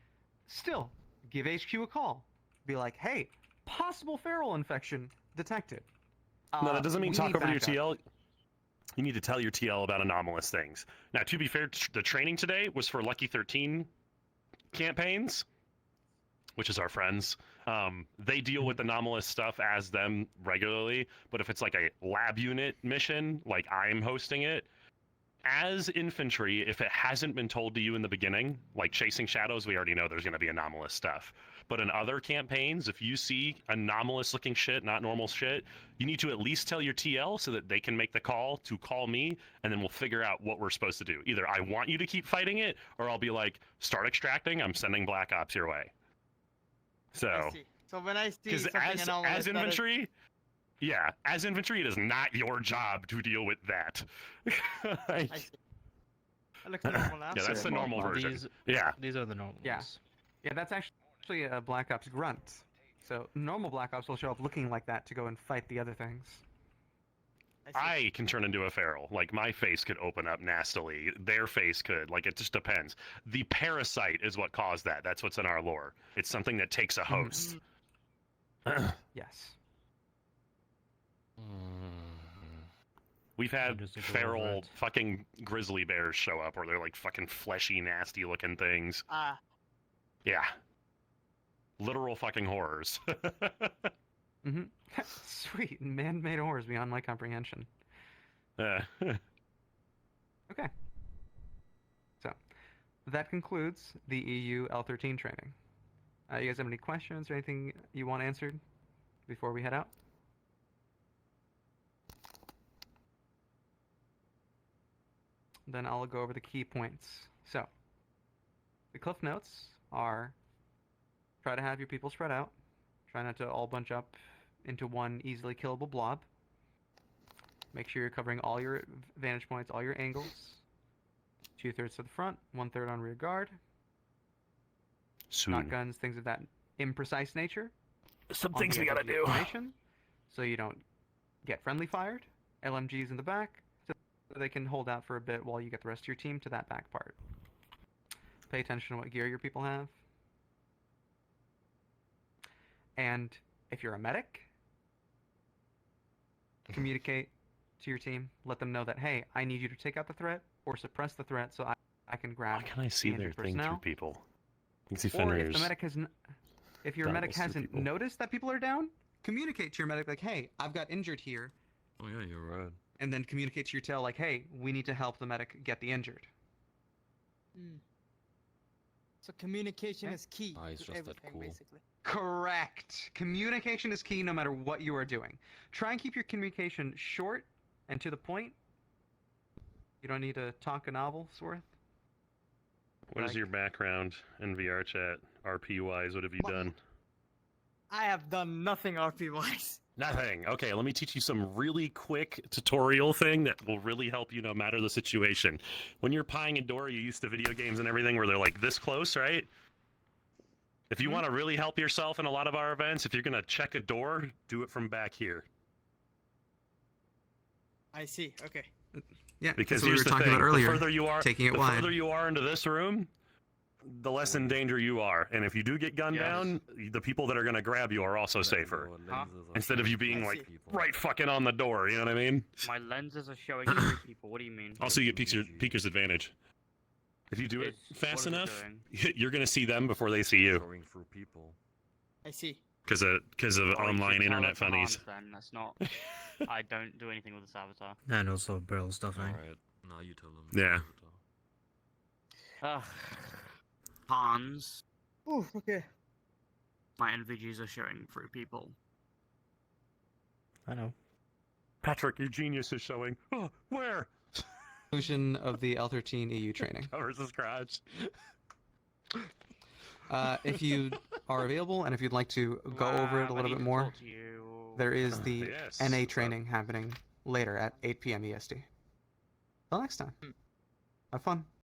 still give HQ a call. Be like, hey, possible feral infection detected. No, that doesn't mean we talk need over your backup. TL. You need to tell your TL about anomalous things. Now, to be fair, the training today was for Lucky 13 campaigns, which is our friends. They deal with anomalous stuff as them regularly, but if it's like a lab unit mission, like I'm hosting it, as infantry, if it hasn't been told to you in the beginning, like Chasing Shadows, we already know there's going to be anomalous stuff. But in other campaigns, if you see anomalous looking shit, not normal shit, you need to at least tell your TL so that they can make the call to call me, and then we'll figure out what we're supposed to do. Either I want you to keep fighting it, or I'll be like, start extracting, I'm sending Black Ops your way. I So, see. So when I see because something anomalous, as that is- infantry, yeah, as infantry, it is not your job to deal with that. Like, I see. That looks normal now. yeah, that's the normal version. These, Yeah. these are the normal Yeah. ones. Yeah, that's actually a Black Ops grunt. So normal Black Ops will show up looking like that to go and fight the other things. see. I can turn into a feral. Like, my face could open up nastily. Their face could. Like, it just depends. The parasite is what caused that. That's what's in our lore. It's something that takes a host. Yes. We've had Just to go over feral it. fucking grizzly bears show up where they're like fucking fleshy, nasty looking things. Ah, Yeah. Literal fucking horrors. Mm-hmm. Sweet. Man-made horrors beyond my comprehension. Uh, Okay. So, that concludes the EU L13 training. You guys have any questions or anything you want answered before we head out? Then I'll go over the key points. So, the cliff notes are: try to have your people spread out. Try not to all bunch up into one easily killable blob. Make sure you're covering all your vantage points, all your angles. 2/3 to the front, 1/3 on rear guard. Soon. Shotguns, things of that imprecise nature. Some on things the we edge gotta of your do. formation, so you don't get friendly fired. LMGs in the back, so they can hold out for a bit while you get the rest of your team to that back part. Pay attention to what gear your people have. And if you're a medic, communicate to your team. Let them know that, hey, I need you to take out the threat or suppress the threat so I can grab Why can I see the their injured thing through personnel. people? I can see Or if Fenrir's. the medic has, if your medic Doubtless through hasn't people. noticed that people are down, communicate to your medic like, hey, I've got injured here, Oh yeah, you're right. and then communicate to your tail like, hey, we need to help the medic get the injured. So communication Okay. is key Ah, he's to just that everything, cool. basically. Correct. Communication is key no matter what you are doing. Try and keep your communication short and to the point. You don't need to talk a novel's worth. What is Like- your background in VR chat? RP wise, what have you done? I have done nothing RP wise. Nothing. Okay, let me teach you some really quick tutorial thing that will really help you no matter the situation. When you're pieing a door, you used to video games and everything where they're like this close, right? If you want to really help yourself in a lot of our events, if you're going to check a door, do it from back here. I see. Okay. Yeah, Because that's what we here's were the talking thing, about earlier. the further you are, taking it the wide. further you are into this room, the less in danger you are. And if you do get gunned Yes. down, the people that are going to grab you are also safer. Instead of you being I like see. right fucking on the door, you know what I mean? My lenses are showing 3 people. What do you mean? Also, you get Peeker's advantage. If you do it It's- fast what is it enough, doing? you're going to see them before they see you Going through people. I see. because of Oh, you online should tell internet us the funnies. harms Then that's not. I don't do anything with the Savitar. And also barrel stuffing. Alright, now you tell them. Yeah. Ugh. Hans. Ooh, okay. My NVGs are showing 3 people. I know. Patrick, your genius is showing. Oh, where? Conclusion of the L13 EU training. Covers his crotch. If you are available and if you'd like to go over it a I little need bit to more, talk to you. there is the Yes. NA training happening later at 8 p.m. EST. Till next time. Have fun.